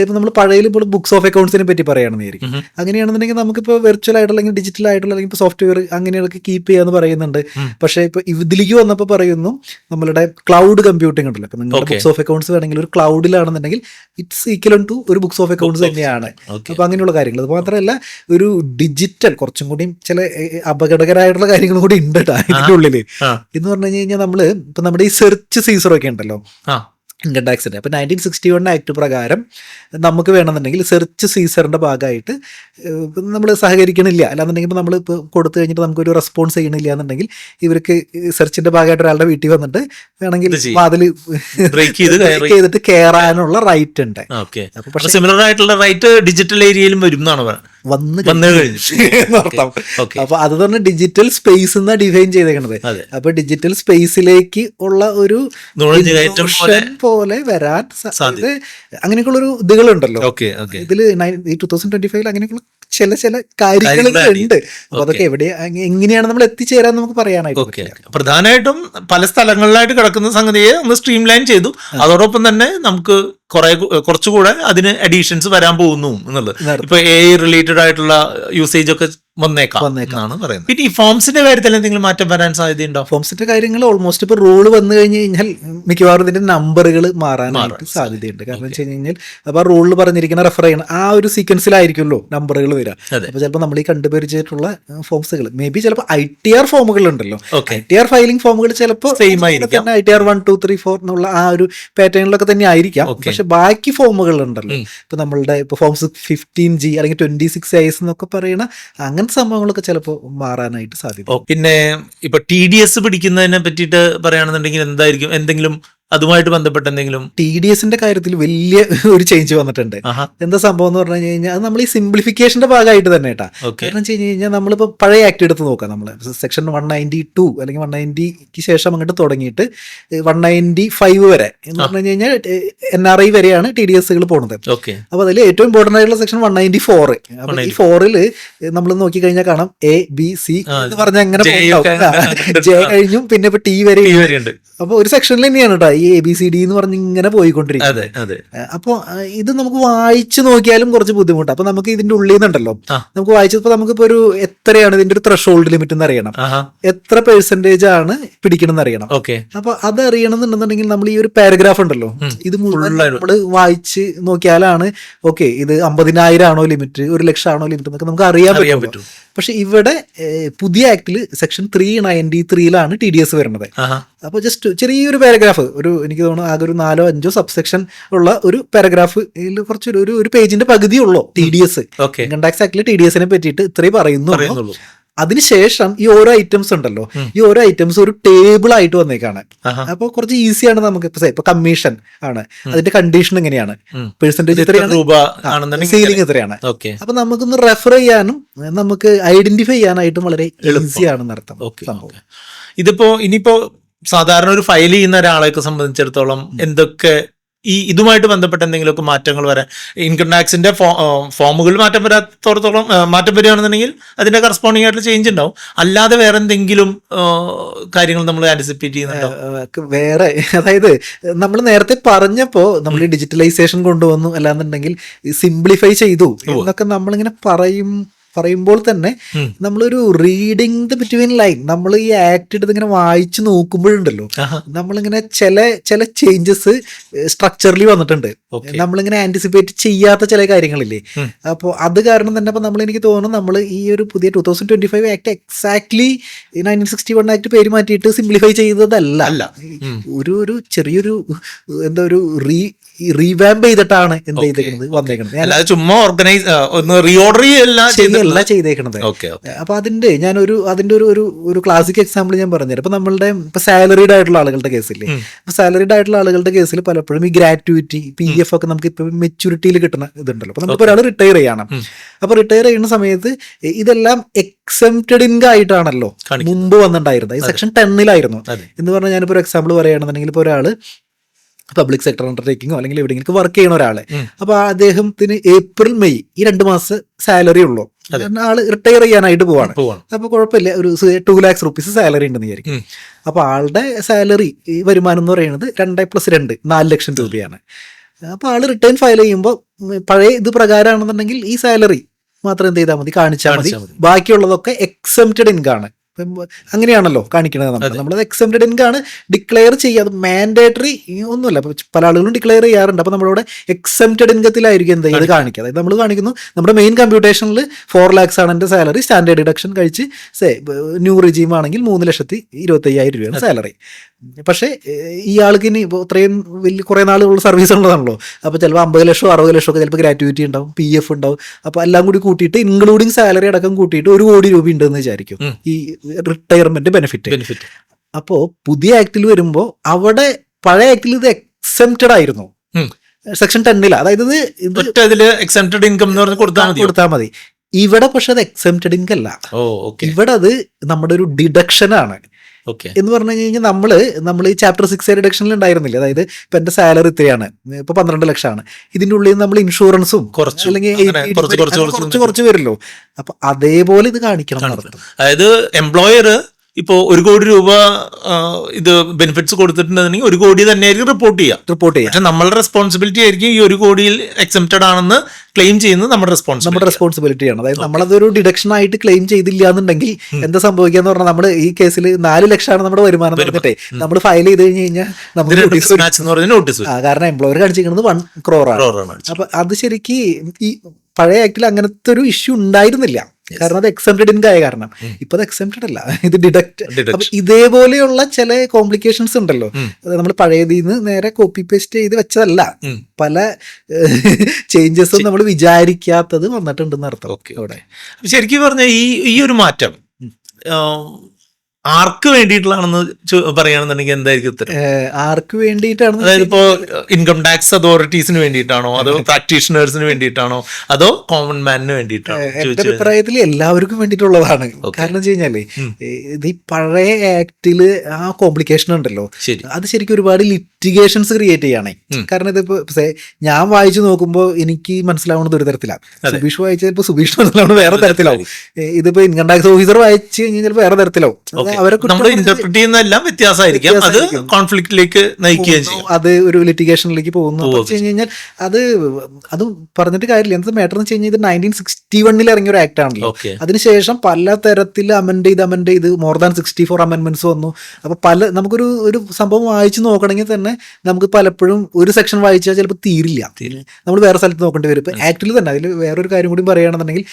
ഇപ്പൊ നമ്മൾ പഴയ ഇപ്പോൾ ബുക്സ് ഓഫ് അക്കൗണ്ട്സിനെ പറ്റി പറയുകയാണെന്നായിരിക്കും. അങ്ങനെയാണെന്നുണ്ടെങ്കിൽ നമുക്കിപ്പോൾ വെർച്വൽ ആയിട്ടുള്ള അല്ലെങ്കിൽ ഡിജിറ്റൽ ആയിട്ടുള്ള അല്ലെങ്കിൽ സോഫ്റ്റ്വെയർ അങ്ങനെയൊക്കെ കീപ്പ് ചെയ്യാന്ന് പറയുന്നുണ്ട്. പക്ഷെ ഇപ്പൊ ഇതിലേക്ക് വന്നപ്പോൾ പറയുന്നു നമ്മളുടെ ക്ലൗഡ് കമ്പ്യൂട്ടിംഗ് ഉണ്ടല്ലോ. ഇപ്പൊ നിങ്ങളുടെ ബുക്സ് ഓഫ് അക്കൗണ്ട്സ് വേണമെങ്കിൽ ഒരു ക്ലൗഡിലാണെന്നുണ്ടെങ്കിൽ ഇറ്റ്സ് ഈക്വൽ ടു ഒരു ബുക്സ് ഓഫ് അക്കൗണ്ട്സ് തന്നെയാണ്. അപ്പൊ അങ്ങനെയുള്ള കാര്യങ്ങൾ. അത് മാത്രമല്ല ഒരു ഡിജിറ്റൽ കുറച്ചും കൂടി ചില അപകടകരമായിട്ടുള്ള കാര്യങ്ങളും കൂടി ഉണ്ട് ഇതിന്റെ ഉള്ളില്. എന്ന് പറഞ്ഞു കഴിഞ്ഞാൽ നമ്മള് ഇപ്പൊ നമ്മുടെ ഈ സെർച്ച് സീസർ ഒക്കെ ഉണ്ടല്ലോ ഇൻകം ടാക്സിന്റെ. അപ്പൊ 1961 ആക്ട് പ്രകാരം നമുക്ക് വേണമെന്നുണ്ടെങ്കിൽ സെർച്ച് സീസറിന്റെ ഭാഗമായിട്ട് നമ്മൾ സഹകരിക്കണില്ല, അല്ലാന്നുണ്ടെങ്കിൽ ഇപ്പൊ നമ്മൾ ഇപ്പോൾ കൊടുത്തു കഴിഞ്ഞിട്ട് നമുക്കൊരു റെസ്പോൺസ് ചെയ്യണില്ല എന്നുണ്ടെങ്കിൽ ഇവർക്ക് സെർച്ചിന്റെ ഭാഗമായിട്ട് ഒരാളുടെ വീട്ടിൽ വന്നിട്ട് വേണമെങ്കിൽ വാതിൽ ബ്രേക്ക് ചെയ്തിട്ട് കയറാനുള്ള റൈറ്റ് ഉണ്ട്. പക്ഷേ സിമിലർ ആയിട്ടുള്ള റൈറ്റ് ഡിജിറ്റൽ ഏരിയയിലും വരും എന്നാണ് വന്നു കഴിഞ്ഞു. അപ്പൊ അത് തന്നെ ഡിജിറ്റൽ സ്പേസ് എന്നാ ഡിഫൈൻ ചെയ്തേക്കണത്. അപ്പൊ ഡിജിറ്റൽ സ്പേസിലേക്ക് ഉള്ള ഒരു പോലെ വരാൻ സാധ്യത അങ്ങനെയൊക്കെയുള്ള ഒരു ഇതുകളുണ്ടല്ലോ ഇതില് 2025 അങ്ങനെയൊക്കെയുള്ള ചില കാര്യങ്ങളുണ്ട്. അപ്പൊ അതൊക്കെ എങ്ങനെയാണ് നമ്മൾ എത്തിച്ചേരാൻ നമുക്ക് പറയാനായിട്ട്. പ്രധാനമായിട്ടും പല സ്ഥലങ്ങളിലായിട്ട് കിടക്കുന്ന സംഗതിയെ ഒന്ന് സ്ട്രീം ലൈൻ ചെയ്തു. അതോടൊപ്പം തന്നെ നമുക്ക് കുറച്ചുകൂടെ അതിന് അഡീഷൻസ് വരാൻ പോകുന്നു എന്നുള്ളത്. ഇപ്പൊ AI റിലേറ്റഡ് ആയിട്ടുള്ള യൂസേജ് ഒക്കെ വന്നേക്കാം എന്നാണ് പറയുന്നത്. പിന്നെ ഈ ഫോംസിന്റെ കാര്യത്തിൽ എന്തെങ്കിലും മാറ്റം വരാൻ സാധ്യതയുണ്ടോ? ഫോംസിന്റെ കാര്യങ്ങൾ ഓൾമോസ്റ്റ് ഇപ്പൊ റൂള് വന്നു കഴിഞ്ഞ് കഴിഞ്ഞാൽ മിക്കവാറും ഇതിന്റെ നമ്പറുകൾ മാറാനായിട്ട് സാധ്യതയുണ്ട്. കാരണം വെച്ച് കഴിഞ്ഞാൽ അപ്പൊ ആ റൂളിൽ പറഞ്ഞിരിക്കുന്ന റെഫർ ചെയ്യണം ആ ഒരു സീക്വൻസിലായിരിക്കുമല്ലോ നമ്പറുകൾ വരിക. അപ്പൊ ചിലപ്പോൾ നമ്മൾ ഈ കണ്ടുപരിച്ചിട്ടുള്ള ഫോംസുകൾ മേ ബി ചിലപ്പോൾ ITR ഫോമുകൾ ഉണ്ടല്ലോ, ITR ഫയലിംഗ് ഫോമുകൾ ചിലപ്പോൾ സെയിം ആയിരിക്കും. ITR 1, 2, 3, 4 എന്നുള്ള ആ ഒരു പാറ്റേണിലൊക്കെ തന്നെ ആയിരിക്കാം. പക്ഷെ ബാക്കി ഫോമുകൾ ഉണ്ടല്ലോ, ഇപ്പൊ നമ്മളുടെ ഇപ്പൊ ഫോംസ് 15G അല്ലെങ്കിൽ 26AS എന്നൊക്കെ പറയുന്ന അങ്ങനത്തെ സംഭവങ്ങളൊക്കെ ചിലപ്പോൾ മാറാനായിട്ട് സാധ്യത. പിന്നെ ഇപ്പൊ TDS പിടിക്കുന്നതിനെ പറ്റിയിട്ട് പറയുകയാണെന്നുണ്ടെങ്കിൽ എന്തായിരിക്കും എന്തെങ്കിലും അതുമായിട്ട് ബന്ധപ്പെട്ട എന്തെങ്കിലും? TDSന്റെ കാര്യത്തിൽ വലിയ ഒരു ചേഞ്ച് വന്നിട്ടുണ്ട്. എന്താ സംഭവം എന്ന് പറഞ്ഞു കഴിഞ്ഞാൽ അത് നമ്മൾ ഈ സിംപ്ലിഫിക്കേഷന്റെ ഭാഗമായിട്ട് തന്നെ കേട്ടാ. കാരണം വെച്ച് കഴിഞ്ഞാൽ നമ്മളിപ്പോ പഴയ ആക്ട് എടുത്ത് നോക്കാം. നമ്മൾ സെക്ഷൻ 192 അല്ലെങ്കിൽ 190ക്ക് ശേഷം അങ്ങോട്ട് തുടങ്ങിയിട്ട് 195 വരെ എന്ന് പറഞ്ഞു കഴിഞ്ഞാൽ NRI വരെയാണ് TDSകൾ പോണത്. അപ്പൊ അതിൽ ഏറ്റവും ഇമ്പോർട്ടന്റ് ആയിട്ടുള്ള സെക്ഷൻ 194. അപ്പൊ ഈ 4ൽ നമ്മൾ നോക്കിക്കഴിഞ്ഞാൽ കാണാം ABC എന്ന് പറഞ്ഞ അങ്ങനെ J കഴിഞ്ഞും പിന്നെ ഇപ്പൊ T വരെ ഉണ്ട്. അപ്പൊ ഒരു സെക്ഷനിൽ തന്നെയാണ് കേട്ടോ ഈ ABCD എന്ന് പറഞ്ഞ് ഇങ്ങനെ പോയിക്കൊണ്ടിരിക്കുന്നത്. അപ്പൊ ഇത് നമുക്ക് വായിച്ചു നോക്കിയാലും കുറച്ച് ബുദ്ധിമുട്ടാണ്. അപ്പൊ നമുക്ക് ഇതിന്റെ ഉള്ളിൽ നിന്നുണ്ടല്ലോ നമുക്ക് വായിച്ചപ്പോ നമുക്കിപ്പോ ഒരു എത്രയാണ് ഇതിന്റെ ഒരു ത്രഷോൾഡ് ലിമിറ്റ് എന്ന് അറിയണം, എത്ര പെർസെന്റേജ് ആണ് പിടിക്കണം എന്ന് അറിയണം. അപ്പൊ അത് അറിയണം എന്നുണ്ടെന്നുണ്ടെങ്കിൽ നമ്മൾ ഈ ഒരു പാരഗ്രാഫ് ഉണ്ടല്ലോ ഇത് മുഴുവൻ നമ്മള് വായിച്ച് നോക്കിയാലാണ് ഓക്കെ ഇത് 50,000 ആണോ ലിമിറ്റ്, 1,00,000 ആണോ ലിമിറ്റ് എന്നൊക്കെ നമുക്ക് അറിയാൻ പറ്റും. പക്ഷെ ഇവിടെ പുതിയ ആക്ടില് സെക്ഷൻ 393 TDS വരുന്നത്. അപ്പൊ ജസ്റ്റ് ചെറിയൊരു പാരഗ്രാഫ് എനിക്ക് തോന്നുന്നു ആകെ ഒരു 4-5 സബ്സെക്ഷൻ ഉള്ള ഒരു പാരഗ്രാഫ് കുറച്ചൊരു ഒരു പേജിന്റെ പകുതി ഉള്ളൂ TDS. ഇൻകം ടാക്സ് ആക്ടില് TDSനെ പറ്റിയിട്ട് ഇത്രയും പറയുന്നുള്ളൂ. അതിനുശേഷം ഈ ഓരോ ഐറ്റംസ് ഉണ്ടല്ലോ, ഈ ഓരോ ഐറ്റംസ് ഒരു ടേബിൾ ആയിട്ട് വന്നേക്കാണ്. അപ്പോൾ കുറച്ച് ഈസിയാണ് നമുക്ക്. ഇപ്പൊ കമ്മീഷൻ ആണ്, അതിന്റെ കണ്ടീഷൻ എങ്ങനെയാണ്, പെർസെന്റേജ് എത്രയാണ്, സീലിംഗ് എത്രയാണ്. അപ്പൊ നമുക്കൊന്ന് റെഫർ ചെയ്യാനും നമുക്ക് ഐഡന്റിഫൈ ചെയ്യാനായിട്ടും വളരെ ഈസിയാണെന്ന് അർത്ഥം. ഇതിപ്പോ ഇനിയിപ്പോ സാധാരണ ഒരു ഫയൽ ചെയ്യുന്ന ഒരാളെയൊക്കെ സംബന്ധിച്ചിടത്തോളം എന്തൊക്കെ ഈ ഇതുമായിട്ട് ബന്ധപ്പെട്ട എന്തെങ്കിലുമൊക്കെ മാറ്റങ്ങൾ വരാൻ, ഇൻകം ടാക്സിന്റെ ഫോമുകളിൽ മാറ്റം വരാത്തോടത്തോളം മാറ്റം വരികയാണെന്നുണ്ടെങ്കിൽ അതിന്റെ കറസ്പോണ്ടിങ് ആയിട്ടുള്ള ചേഞ്ച് ഉണ്ടാവും. അല്ലാതെ വേറെ എന്തെങ്കിലും കാര്യങ്ങൾ നമ്മൾ ആന്റിസിപ്പേറ്റ് ചെയ്യുന്നുണ്ടോ? വേറെ, അതായത് നമ്മൾ നേരത്തെ പറഞ്ഞപ്പോ നമ്മൾ ഡിജിറ്റലൈസേഷൻ കൊണ്ടുവന്നു, അല്ലാന്നുണ്ടെങ്കിൽ സിംപ്ലിഫൈ ചെയ്തു എന്നൊക്കെ നമ്മളിങ്ങനെ പറയുമ്പോൾ തന്നെ നമ്മളൊരു റീഡിങ് ദ ബിറ്റ്വീൻ ലൈൻ, നമ്മൾ ഈ ആക്ട് എടുത്ത് ഇങ്ങനെ വായിച്ചു നോക്കുമ്പോഴുണ്ടല്ലോ നമ്മളിങ്ങനെ ചില ചേഞ്ചസ് സ്ട്രക്ചറിൽ വന്നിട്ടുണ്ട്, നമ്മളിങ്ങനെ ആന്റിസിപ്പേറ്റ് ചെയ്യാത്ത ചില കാര്യങ്ങളില്ലേ. അപ്പോൾ അത് കാരണം തന്നെ അപ്പൊ എനിക്ക് തോന്നുന്നു നമ്മൾ ഈ ഒരു പുതിയ 2025 ആക്ട് എക്സാക്ട്ലി 1961 ആക്ട് പേര് മാറ്റിയിട്ട് സിംപ്ലിഫൈ ചെയ്തതല്ല, ഒരു ചെറിയൊരു എന്താ ഒരു റീവാമ്പ് ചെയ്തിട്ടാണ് എന്ത് ചെയ്തേക്കുന്നത് വന്നേക്കുന്നത്, ചുമ്മാ ഓർഗനൈസ് ഒന്ന് റീഓർഡർ അല്ല ചെയ്തേക്കണത്. അപ്പൊ അതിന്റെ ഒരു ക്ലാസിക് എക്സാമ്പിൾ ഞാൻ പറഞ്ഞുതരാം. ഇപ്പൊ നമ്മളുടെ ഇപ്പൊ സാലറീഡ് ആയിട്ടുള്ള ആളുകളുടെ കേസില്ലേ, ഇപ്പൊ സാലറീഡ് ആയിട്ടുള്ള ആളുകളുടെ കേസിൽ പലപ്പോഴും ഈ ഗ്രാറ്റുവിറ്റി, PF ഒക്കെ നമുക്ക് ഇപ്പൊ മെച്യൂരിറ്റിയിൽ കിട്ടുന്ന ഇതുണ്ടല്ലോ. അപ്പൊ നമുക്ക് ഒരാൾ റിട്ടയർ ചെയ്യണം, അപ്പൊ റിട്ടയർ ചെയ്യുന്ന സമയത്ത് ഇതെല്ലാം എക്സംപ്റ്റഡ് ഇൻകം ആയിട്ടാണല്ലോ മുമ്പ് വന്നിട്ടുണ്ടായിരുന്നത്. ഈ സെക്ഷൻ 10 എന്ന് പറഞ്ഞാൽ ഞാനിപ്പോ ഒരു എക്സാമ്പിൾ പറയുകയാണെന്നുണ്ടെങ്കിൽ ഇപ്പൊ ഒരാള് പബ്ലിക് സെക്ടർ അണ്ടർടേക്കിങ്ങോ അല്ലെങ്കിൽ എവിടെയെങ്കിലും വർക്ക് ചെയ്യണ ഒരാളെ, അപ്പൊ അദ്ദേഹത്തിന് ഏപ്രിൽ മെയ് ഈ 2 മാസം സാലറി ഉള്ളൂ, ആള് റിട്ടയർ ചെയ്യാനായിട്ട് പോവാണ്. അപ്പൊ കുഴപ്പമില്ല, ഒരു 2 lakhs rupees സാലറി ഉണ്ടെന്ന് വിചാരിക്കും. അപ്പൊ ആളുടെ സാലറി വരുമാനം എന്ന് പറയുന്നത് 2+2 4 ലക്ഷം രൂപയാണ്. അപ്പൊ ആള് റിട്ടേൺ ഫയൽ ചെയ്യുമ്പോൾ പഴയ ഇത് പ്രകാരമാണെന്നുണ്ടെങ്കിൽ ഈ സാലറി മാത്രം എന്ത് ചെയ്താൽ മതി, കാണിച്ചാൽ മതി, ബാക്കിയുള്ളതൊക്കെ എക്സംപ്റ്റഡ് ഇൻകം ആണ്. അങ്ങനെയാണല്ലോ കാണിക്കുന്നത്. നമ്മളത് എക്സംപ്റ്റഡ് ഇൻകം ആണ് ഡിക്ലെയർ ചെയ്യാതെ മാൻഡേറ്ററി ഒന്നുമല്ല. പല ആളുകളും ഡിക്ലെയർ ചെയ്യാറുണ്ട്. അപ്പൊ നമ്മളിവിടെ എക്സംപ്റ്റഡ് ഇൻകത്തിലായിരിക്കും എന്ത് ചെയ്ത് കാണിക്കുക. അതായത് നമ്മൾ കാണിക്കുന്നു നമ്മുടെ മെയിൻ കമ്പ്യൂട്ടേഷനിൽ 4 lakhs ആണ് എൻ്റെ സാലറി, സ്റ്റാൻഡേർഡ് ഡിഡക്ഷൻ കഴിച്ച് ന്യൂ റിജീം ആണെങ്കിൽ 3,25,000 രൂപയാണ് സാലറി. പക്ഷേ ഇയാൾക്ക് ഇനി ഇത്രയും വലിയ കുറേ നാളുള്ള സർവീസ് ഉള്ളതാണല്ലോ. അപ്പോൾ ചിലപ്പോൾ 50 ലക്ഷം 60 ലക്ഷം ഒക്കെ ചിലപ്പോൾ ഗ്രാറ്റുവിറ്റി ഉണ്ടാവും, PF ഉണ്ടാവും. അപ്പോൾ എല്ലാം കൂടി കൂട്ടിയിട്ട് ഇൻക്ലൂഡിങ് സാലറി അടക്കം കൂട്ടിയിട്ട് 1 കോടി രൂപ ഉണ്ടെന്ന് വിചാരിക്കും ഈ റിട്ടയർമെന്റ് ബെനിഫിറ്റ്. അപ്പോൾ പുതിയ ആക്ടിൽ വരുമ്പോൾ അവിടെ പഴയ ആക്ടിൽ ഇത് എക്സംപ്റ്റഡ് ആയിരുന്നു സെക്ഷൻ 10. അതായത് ഇത് എക്സംപ്റ്റഡ് ഇൻകം കൊടുത്താൽ മതി. ഇവിടെ പക്ഷെ അത് എക്സംപ്റ്റഡ് ഇൻകം അല്ല, ഇവിടെ അത് നമ്മുടെ ഒരു ഡിഡക്ഷൻ ആണ്. എന്ന് പറഞ്ഞു കഴിഞ്ഞാൽ നമ്മൾ ഈ ചാപ്റ്റർ 6 റിഡക്ഷനിൽ ഉണ്ടായിരുന്നില്ല. അതായത് ഇപ്പൊ എന്റെ സാലറി ഇത്രയാണ്, ഇപ്പൊ 12 ലക്ഷമാണ്, ഇതിന്റെ ഉള്ളിൽ നമ്മൾ ഇൻഷുറൻസും അല്ലെങ്കിൽ കുറച്ച് വരില്ലോ. അപ്പൊ അതേപോലെ ഇത് കാണിക്കണം. അതായത് എംപ്ലോയർ ഇപ്പോ 1 കോടി രൂപ ഇത് ബെനിഫിറ്റ്സ് കൊടുത്തിട്ടുണ്ടെങ്കിൽ 1 കോടി തന്നെയായിരിക്കും റിപ്പോർട്ട് ചെയ്യുക. പക്ഷെ നമ്മളുടെ റെസ്പോൺസിബിലിറ്റി ആയിരിക്കും ഈ 1 കോടിയിൽ എക്സംപ്റ്റഡ് ആണെന്ന് ക്ലെയിം ചെയ്യുന്നത് നമ്മുടെ റെസ്പോൺസിബിലിറ്റിയാണ്. അതായത് നമ്മളതൊരു ഡിഡക്ഷൻ ആയിട്ട് ക്ലെയിം ചെയ്തില്ല എന്നുണ്ടെങ്കിൽ എന്താ സംഭവിക്കാന്ന് പറഞ്ഞാൽ നമ്മൾ ഈ കേസിൽ 4 ലക്ഷമാണ് നമ്മുടെ വരുമാനം പറഞ്ഞിട്ടേ നമ്മൾ ഫയൽ ചെയ്ത് കഴിഞ്ഞാൽ നമുക്ക് കാരണം എംപ്ലോയർ കാണിച്ചിരിക്കുന്നത് 1 crore ആണ്. അപ്പൊ അത് ശരിക്കും ഈ പഴയ ആക്ടിൽ അങ്ങനത്തെ ഒരു ഇഷ്യൂ ഉണ്ടായിരുന്നില്ല, കാരണം അത് എക്സംപ്റ്റഡ് ഇൻകം ആയ കാരണം. ഇപ്പൊ അത് എക്സംപ്റ്റഡ് അല്ല, ഇത് ഡിഡക്റ്റ്. അപ്പൊ ഇതേപോലെയുള്ള ചില കോംപ്ലിക്കേഷൻസ് ഉണ്ടല്ലോ, നമ്മൾ പഴയതിൽ നിന്ന് നേരെ കോപ്പി പേസ്റ്റ് ചെയ്ത് വെച്ചതല്ല, പല ചേഞ്ചസും നമ്മൾ വിചാരിക്കാത്തത് വന്നിട്ടുണ്ടെന്ന് അർത്ഥം. അവിടെ ശരിക്കും പറഞ്ഞ ഈ ഒരു മാറ്റം ആർക്ക് വേണ്ടിയിട്ടുള്ളതാണെന്ന് പറയുകയാണെന്നുണ്ടെങ്കിൽ എന്തായിരിക്കും ഉത്തരം? ആർക്ക് വേണ്ടിയിട്ടാണ്? അതായത് ഇപ്പോ ഇൻകം ടാക്സ് അതോറിറ്റീസിന് വേണ്ടിയിട്ടാണോ, അതോ പ്രാക്ടീഷണേഴ്സിന് വേണ്ടിയിട്ടാണോ, അതോ കോമൺ മാനിന് വേണ്ടിയിട്ടാണോ? എന്റെ അഭിപ്രായത്തിൽ എല്ലാവർക്കും വേണ്ടിയിട്ടുള്ളതാണ്. കാരണം വെച്ച് കഴിഞ്ഞാല് ഇത് ഈ പഴയ ആക്ടില് ആ കോംപ്ലിക്കേഷൻ ഉണ്ടല്ലോ, അത് ശരിക്കും ഒരുപാട് ലിറ്റിഗേഷൻസ് ക്രിയേറ്റ് ചെയ്യണേ. കാരണം ഇതിപ്പോ ഞാൻ വായിച്ചു നോക്കുമ്പോൾ എനിക്ക് മനസ്സിലാവുന്നത് ഒരു തരത്തിലാണ്, സുബീഷ് വായിച്ച ചിലപ്പോൾ സുബീഷ് മനസ്സിലാവുന്നത് വേറെ തരത്തിലാവും, ഇതിപ്പോ ഇൻകം ടാക്സ് ഓഫീസർ വായിച്ചു കഴിഞ്ഞാൽ ചിലപ്പോൾ വേറെ തരത്തിലാവും. നമ്മൾ ഇന്റർപ്രറ്റ് ചെയ്യുന്നതെല്ലാം വ്യത്യാസമായിരിക്കും, അത് കോൺഫ്ലിക്റ്റിലേക്ക് നയിക്കുകയും ചെയ്യും, അത് ഒരു ലിറ്റിഗേഷനിലേക്ക് പോകുന്നു. വെച്ച് കഴിഞ്ഞാൽ അത് പറഞ്ഞിട്ട് കാര്യമില്ല. എന്ത് മാറ്റർ എന്ന് വെച്ച് കഴിഞ്ഞാൽ ഇത് 1961 ഇറങ്ങിയ ഒരു ആക്ട് ആണല്ലോ. അതിനുശേഷം പല തരത്തിൽ അമെൻഡ് ചെയ്ത് മോർ ദാൻ 64 അമെൻമെന്റ്സ് വന്നു. അപ്പൊ നമുക്കൊരു സംഭവം വായിച്ചു നോക്കണമെങ്കിൽ തന്നെ നമുക്ക് പലപ്പോഴും ഒരു സെക്ഷൻ വായിച്ചാൽ ചിലപ്പോൾ തീരില്ല, നമ്മൾ വേറെ സ്ഥലത്ത് നോക്കേണ്ടി വരും. ഇപ്പൊ ആക്ടിൽ തന്നെ അതിൽ വേറൊരു കാര്യം കൂടി പറയുകയാണെന്നുണ്ടെങ്കിൽ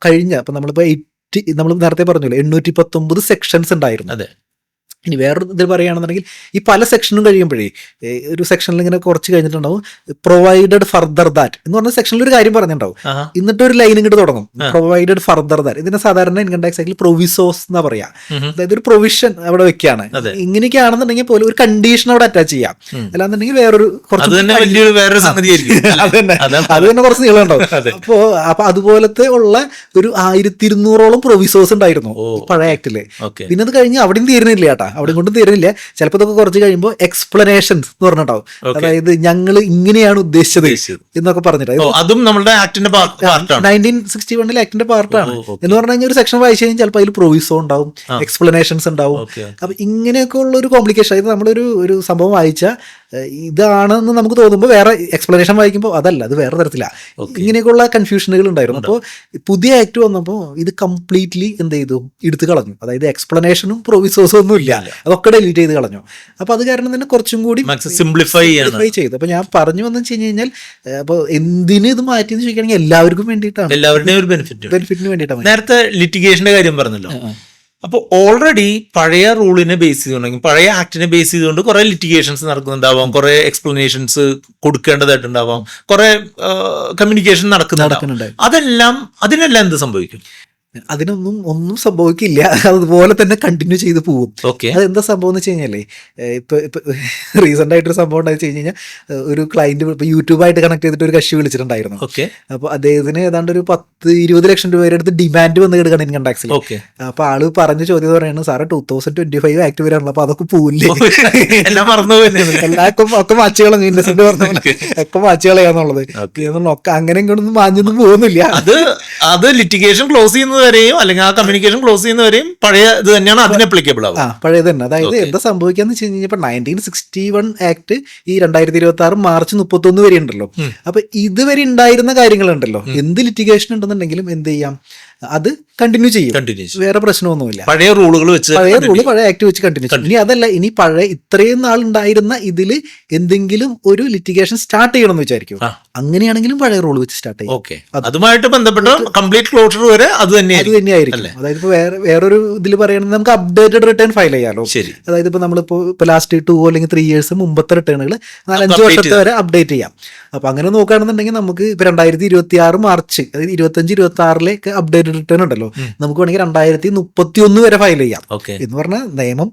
കഴിഞ്ഞ ഇപ്പൊ നമ്മളിപ്പോ നമ്മൾ നേരത്തെ പറഞ്ഞല്ലോ 819 സെക്ഷൻസ് ഉണ്ടായിരുന്നു. ഇനി വേറൊരു ഇതിൽ പറയുകയാണെന്നുണ്ടെങ്കിൽ ഈ പല സെക്ഷനും കഴിയുമ്പോഴേ ഒരു സെക്ഷനിൽ ഇങ്ങനെ കുറച്ച് കഴിഞ്ഞിട്ടുണ്ടാവും പ്രൊവൈഡഡ് ഫർദർ ദാറ്റ് എന്ന് പറഞ്ഞ സെക്ഷനിൽ ഒരു കാര്യം പറഞ്ഞിട്ടുണ്ടാവും. എന്നിട്ട് ഒരു ലൈൻ ഇങ്ങോട്ട് തുടങ്ങും പ്രൊവൈഡഡ് ഫർദർ ദാറ്റ്. ഇതിനെ സാധാരണ ഇൻകം ടാക്സ് ആക്ടിൽ പ്രൊവിസോസ് എന്നാ പറയാ. അതായത് ഒരു പ്രൊവിഷൻ അവിടെ വെക്കുകയാണ്. ഇങ്ങനെയൊക്കെ ആണെന്നുണ്ടെങ്കിൽ പോലും ഒരു കണ്ടീഷൻ അവിടെ അറ്റാച്ച് ചെയ്യാം. അല്ലാന്നുണ്ടെങ്കിൽ വേറൊരു കുറച്ച് അത് തന്നെ കുറച്ച് നീളം ഉണ്ടാവും. അപ്പൊ അതുപോലത്തെ ഉള്ള ഒരു 1200 പ്രൊവിസോസ് ഉണ്ടായിരുന്നു പഴയ ആക്ടില്. പിന്നെ അത് കഴിഞ്ഞ് അവിടെയും തീരുന്നില്ല കേട്ടാ, അവിടെ കൊണ്ടും തീരുന്നില്ല. ചിലപ്പോൾ ഇതൊക്കെ കുറച്ച് കഴിയുമ്പോൾ എക്സ്പ്ലനേഷൻസ് എന്ന് പറഞ്ഞിട്ടുണ്ടാവും. അതായത് ഞങ്ങൾ ഇങ്ങനെയാണ് ഉദ്ദേശിച്ചത് എന്നൊക്കെ പറഞ്ഞിട്ട് അതും നമ്മുടെ ആക്ടിന്റെ 1961 ആക്ടിന്റെ പാർട്ടാണ് എന്ന് പറഞ്ഞു കഴിഞ്ഞാൽ ഒരു സെക്ഷൻ വായിച്ചു കഴിഞ്ഞാൽ ചിലപ്പോൾ അതിൽ പ്രൊവിസോ ഉണ്ടാവും, എക്സ്പ്ലനേഷൻസ് ഉണ്ടാവും. അപ്പൊ ഇങ്ങനെയൊക്കെ ഉള്ള ഒരു കോംപ്ലിക്കേഷൻ. അതായത് നമ്മളൊരു സംഭവം വായിച്ചാൽ ഇതാണെന്ന് നമുക്ക് തോന്നുമ്പോൾ വേറെ എക്സ്പ്ലനേഷൻ വായിക്കുമ്പോൾ അതല്ല, അത് വേറെ തരത്തിലാണ്. ഇങ്ങനെയൊക്കെയുള്ള കൺഫ്യൂഷനുകൾ ഉണ്ടായിരുന്നു. അപ്പോൾ പുതിയ ആക്ട് വന്നപ്പോൾ ഇത് കംപ്ലീറ്റ്ലി എന്ത് ചെയ്തു, എടുത്തു കളഞ്ഞു. അതായത് എക്സ്പ്ലനേഷനും പ്രൊവിസോസും ഒന്നും ഇല്ല, അതൊക്കെ ഡിലീറ്റ് ചെയ്ത് കളഞ്ഞു. അപ്പൊ അത് കാരണം തന്നെ കുറച്ചും കൂടി സിംപ്ലിഫൈ ചെയ്തു. അപ്പൊ ഞാൻ പറഞ്ഞു വന്നു വെച്ച് കഴിഞ്ഞാൽ അപ്പൊ എന്തിന് ഇത് മാറ്റിയെന്ന് ചോദിക്കുകയാണെങ്കിൽ എല്ലാവർക്കും വേണ്ടിയിട്ടാണ്, എല്ലാവരുടെയും ഒരു ബെനിഫിറ്റിന് വേണ്ടിയിട്ടാണ്. നേരത്തെ ലിറ്റിഗേഷന്റെ കാര്യം പറഞ്ഞല്ലോ. അപ്പോൾ ഓൾറെഡി പഴയ റൂളിനെ ബേസ് ചെയ്തുകൊണ്ടെങ്കിൽ പഴയ ആക്ടിനെ ബേസ് ചെയ്തുകൊണ്ട് കുറെ ലിറ്റിഗേഷൻസ് നടക്കുന്നുണ്ടാവാം, കുറെ എക്സ്പ്ലനേഷൻസ് കൊടുക്കേണ്ടതായിട്ടുണ്ടാവാം, കുറെ കമ്മ്യൂണിക്കേഷൻ നടക്കുന്നുണ്ടാവും. അതിനെല്ലാം എന്ത് സംഭവിക്കും? ഒന്നും സംഭവിക്കില്ല, അതുപോലെ തന്നെ കണ്ടിന്യൂ ചെയ്ത് പോകും. അതെന്താ സംഭവം എന്ന് വെച്ച് കഴിഞ്ഞാലേ, ഇപ്പൊ റീസെന്റ് ആയിട്ടൊരു സംഭവം ഉണ്ടായി വെച്ച് കഴിഞ്ഞാൽ ഒരു ക്ലയന്റ് ഇപ്പൊ യൂട്യൂബായിട്ട് കണക്ട് ചെയ്തിട്ട് ഒരു കക്ഷി വിളിച്ചിട്ടുണ്ടായിരുന്നു. അപ്പൊ അദ്ദേഹത്തിന് ഏതാണ്ട് ഒരു 10-20 ലക്ഷം രൂപ വരെ അടുത്ത് ഡിമാൻഡ് വന്ന് കിടക്കണം ഇൻകം ടാക്സിൽ. അപ്പൊ ആള് പറഞ്ഞ ചോദ്യം പറയുന്നത്, സാറേ 2025 ആക്ട് വരാണല്ലോ, അപ്പൊ അതൊക്കെ പോവില്ലേ, എല്ലാവർക്കും ഒക്കെ മാച്ചുകളഞ്ഞു, ഇൻഡസ്ട്രി പറഞ്ഞ ഒക്കെ മാച്ചുകളയാന്നുള്ളത് ഒക്കെ അങ്ങനെ ഇങ്ങോട്ടൊന്നും മാഞ്ഞൊന്നും പോകുന്നില്ല. അത് ലിറ്റിഗേഷൻ ക്ലോസ് ചെയ്യുന്നത് വരെയും അല്ലെങ്കിൽ ആ കമ്മ്യൂണിക്കേഷൻ ക്ലോസ് ചെയ്യുന്നവരെയും പഴയ ഇത് തന്നെയാണ് അതിന് അപ്ലിക്കബിൾ ആവുക. പഴയത് തന്നെ. അതായത് എന്താ സംഭവിക്കാന്ന് വെച്ച് കഴിഞ്ഞാൽ ഇപ്പൊ 1961 ആക്ട് ഈ 2026 മാർച്ച് 31 വരെ ഉണ്ടല്ലോ. അപ്പൊ ഇതുവരെ ഉണ്ടായിരുന്ന കാര്യങ്ങളുണ്ടല്ലോ, എന്ത് ലിറ്റിഗേഷൻ ഉണ്ടെന്നുണ്ടെങ്കിലും എന്ത് ചെയ്യാം, അത് കണ്ടിന്യൂ ചെയ്യും, വേറെ പ്രശ്നമൊന്നുമില്ല. പഴയ റൂളുകൾ വെച്ച് പഴയ ആക്ട് വെച്ച് കണ്ടിന്യൂ ചെയ്യും. ഇനി അതല്ല, ഇനി പഴയ ഇത്രയും നാൾ ഉണ്ടായിരുന്ന ഇതില് എന്തെങ്കിലും ഒരു ലിറ്റിഗേഷൻ സ്റ്റാർട്ട് ചെയ്യണം എന്ന് വിചാരിക്കും, അങ്ങനെയാണെങ്കിലും പഴയ റൂൾ വെച്ച് സ്റ്റാർട്ട് ചെയ്യും. അതുമായിട്ട് ബന്ധപ്പെട്ട കംപ്ലീറ്റ് ക്ലോഷർ വരെ അത് തന്നെയായിരിക്കും. അതായത് ഇപ്പൊ വേറൊരു ഇതിൽ പറയുകയാണെങ്കിൽ നമുക്ക് അപ്ഡേറ്റഡ് റിട്ടേൺ ഫയൽ ചെയ്യാലോ. അതായത് ഇപ്പൊ നമ്മളിപ്പോ ലാസ്റ്റ് 2 അല്ലെങ്കിൽ 3 ഇയേഴ്സ് മുമ്പത്തെ റിട്ടേണുകൾ 4-5 വർഷത്തെ വരെ അപ്ഡേറ്റ് ചെയ്യാം. അപ്പൊ അങ്ങനെ നോക്കുകയാണെന്നുണ്ടെങ്കിൽ നമുക്ക് ഇപ്പൊ 2026 മാർച്ച്, അതായത് 25-26 അപ്ഡേറ്റഡ് റിട്ടേൺ ഉണ്ടല്ലോ, നമുക്ക് വേണമെങ്കിൽ 2031 വരെ ഫയൽ ചെയ്യാം. എന്ന് പറഞ്ഞാൽ നിയമം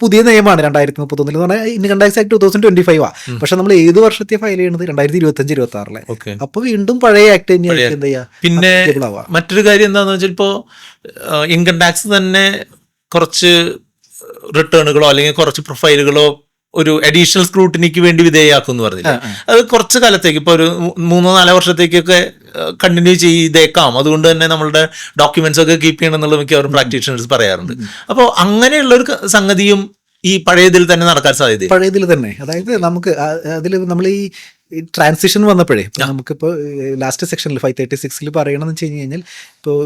പുതിയ നിയമമാണ് 2031 എന്ന് പറഞ്ഞാൽ ഇൻകം ടാക്സ് ആക്ട് 2025 പക്ഷെ നമ്മൾ ഏത് വർഷത്തെ ഫയൽ ചെയ്യുന്നത് 2025-26. അപ്പൊ വീണ്ടും പഴയ ആക്ട് തന്നെയായിരിക്കും എന്ത് ചെയ്യാ. പിന്നെ മറ്റൊരു കാര്യം എന്താണെന്ന് വെച്ചാൽ ഇപ്പോ ഇൻകം ടാക്സ് തന്നെ കുറച്ച് റിട്ടേണുകളോ അല്ലെങ്കിൽ കുറച്ച് പ്രൊഫൈലുകളോ ഒരു അഡീഷണൽ സ്ക്രൂട്ടിനിക്ക് വേണ്ടി വിധേയമാക്കും എന്ന് പറഞ്ഞില്ല. അത് കുറച്ച് കാലത്തേക്ക് ഇപ്പൊ ഒരു 3-4 വർഷത്തേക്കൊക്കെ കണ്ടിന്യൂ ചെയ്തേക്കാം. അതുകൊണ്ട് തന്നെ നമ്മളുടെ ഡോക്യുമെന്റ്സ് ഒക്കെ കീപ്പ് ചെയ്യണം എന്നുള്ള മിക്കവാറും പ്രാക്ടീഷണേഴ്സ് പറയാറുണ്ട്. അപ്പോൾ അങ്ങനെയുള്ള ഒരു സംഗതിയും ഈ പഴയതിൽ തന്നെ നടക്കാൻ സാധ്യത. പഴയതിൽ തന്നെ, അതായത് നമുക്ക് അതിൽ നമ്മൾ ഈ ട്രാൻസിഷൻ വന്നപ്പോഴേ നമുക്കിപ്പോൾ ലാസ്റ്റ് സെക്ഷനിൽ 536 പറയണമെന്ന് വെച്ച് കഴിഞ്ഞാൽ ഇപ്പോൾ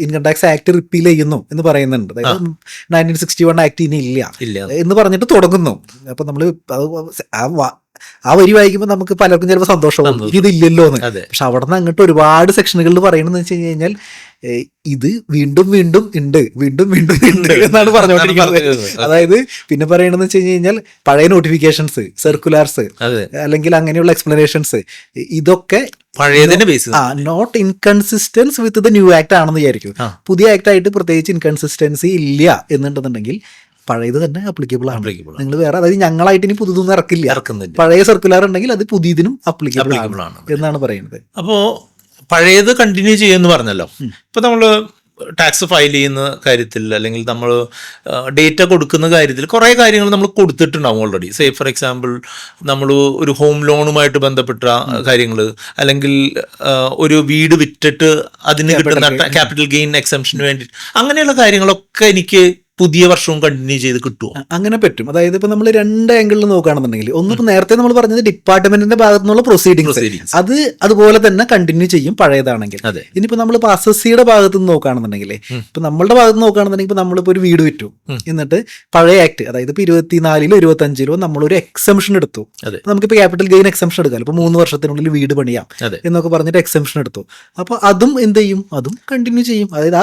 ഇൻകം ടാക്സ് ആക്ട് റിപ്പീൽ ചെയ്യുന്നു എന്ന് പറയുന്നുണ്ട്. അതായത് 1961 ആക്ട് ഇനി ഇല്ല എന്ന് പറഞ്ഞിട്ട് തുടങ്ങുന്നു. അപ്പൊ നമ്മൾ ആ വരി വായിക്കുമ്പോൾ നമുക്ക് പലർക്കും ചിലപ്പോൾ സന്തോഷമാവും, ഇതില്ലല്ലോ എന്ന്. പക്ഷെ അവിടെ നിന്ന് അങ്ങോട്ട് ഒരുപാട് സെക്ഷനുകളിൽ പറയണമെന്ന് വെച്ച് കഴിഞ്ഞാൽ ഇത് വീണ്ടും ഉണ്ട് എന്നാണ് പറഞ്ഞുകൊണ്ടിരിക്കുന്നത്. അതായത് പിന്നെ പറയണമെന്ന് വെച്ച് കഴിഞ്ഞാൽ പഴയ നോട്ടിഫിക്കേഷൻസ്, സർക്കുലാർസ് അല്ലെങ്കിൽ അങ്ങനെയുള്ള എക്സ്പ്ലനേഷൻസ് ഇതൊക്കെ not inconsistence with the new act ആണെന്ന് വിചാരിക്കും. പുതിയ ആക്ട് ആയിട്ട് പ്രത്യേകിച്ച് ഇൻകൺസിസ്റ്റൻസി ഇല്ല എന്നുണ്ടെന്നുണ്ടെങ്കിൽ പഴയത് തന്നെ അപ്ലിക്കബിൾ ആണ്. നിങ്ങൾ വേറെ, അതായത് ഞങ്ങളായിട്ട് ഇനി പുതുതൊന്നും ഇറക്കുന്നില്ല. പഴയ സർക്കുലാർ ഉണ്ടെങ്കിൽ അത് പുതിയതിനും അപ്ലിക്കബിൾ ആണ് എന്നാണ് പറയുന്നത്. അപ്പോ പഴയത് കണ്ടിന്യൂ ചെയ്യുമെന്ന് പറഞ്ഞല്ലോ. ഇപ്പൊ നമ്മള് ടാക്സ് ഫയൽ ചെയ്യുന്ന കാര്യത്തിൽ അല്ലെങ്കിൽ നമ്മൾ ഡേറ്റ കൊടുക്കുന്ന കാര്യത്തിൽ കുറേ കാര്യങ്ങൾ നമ്മൾ കൊടുത്തിട്ടുണ്ടാവും ഓൾറെഡി. സേ ഫോർ എക്സാമ്പിൾ നമ്മൾ ഒരു ഹോം ലോണുമായിട്ട് ബന്ധപ്പെട്ട കാര്യങ്ങൾ, അല്ലെങ്കിൽ ഒരു വീട് വിറ്റിട്ട് അതിന് കിട്ടുന്ന ക്യാപിറ്റൽ ഗെയിൻ എക്സംഷന് വേണ്ടി, അങ്ങനെയുള്ള കാര്യങ്ങളൊക്കെ എനിക്ക് പുതിയ വർഷവും കണ്ടിന്യൂ ചെയ്ത് കിട്ടുമോ? അങ്ങനെ പറ്റും. അതായത് ഇപ്പൊ നമ്മൾ 2 ആംഗിളിൽ നോക്കുകയാണെന്നുണ്ടെങ്കിൽ, ഒന്നിപ്പോ നേരത്തെ നമ്മൾ പറഞ്ഞത് ഡിപ്പാർട്ട്മെന്റിന്റെ ഭാഗത്തു നിന്നുള്ള പ്രൊസീഡിങ്സ് അത് അതുപോലെ തന്നെ കണ്ടിന്യൂ ചെയ്യും പഴയതാണെങ്കിൽ. ഇനിയിപ്പോ നമ്മളിപ്പോ അസസിയുടെ ഭാഗത്ത് നിന്ന് നോക്കുകയാണെന്നുണ്ടെങ്കിൽ, ഇപ്പൊ നമ്മളുടെ ഭാഗത്ത് നോക്കുകയാണെന്നുണ്ടെങ്കിൽ ഇപ്പൊ നമ്മളിപ്പോ ഒരു വീട് വിറ്റു, എന്നിട്ട് പഴയ ആക്ട് അതായത് ഇപ്പൊ 24-ലോ 25-ലോ നമ്മളൊരു എക്സംഷൻ എടുത്തു. നമുക്കിപ്പോ ക്യാപിറ്റൽ ഗെയിൻ എക്സംഷൻ എടുക്കാം, ഇപ്പൊ 3 വർഷത്തിനുള്ളിൽ വീട് പണിയാം എന്നൊക്കെ പറഞ്ഞിട്ട് എക്സംഷൻ എടുത്തു. അപ്പൊ അതും എന്ത് ചെയ്യും, അതും കണ്ടിന്യൂ ചെയ്യും. അതായത്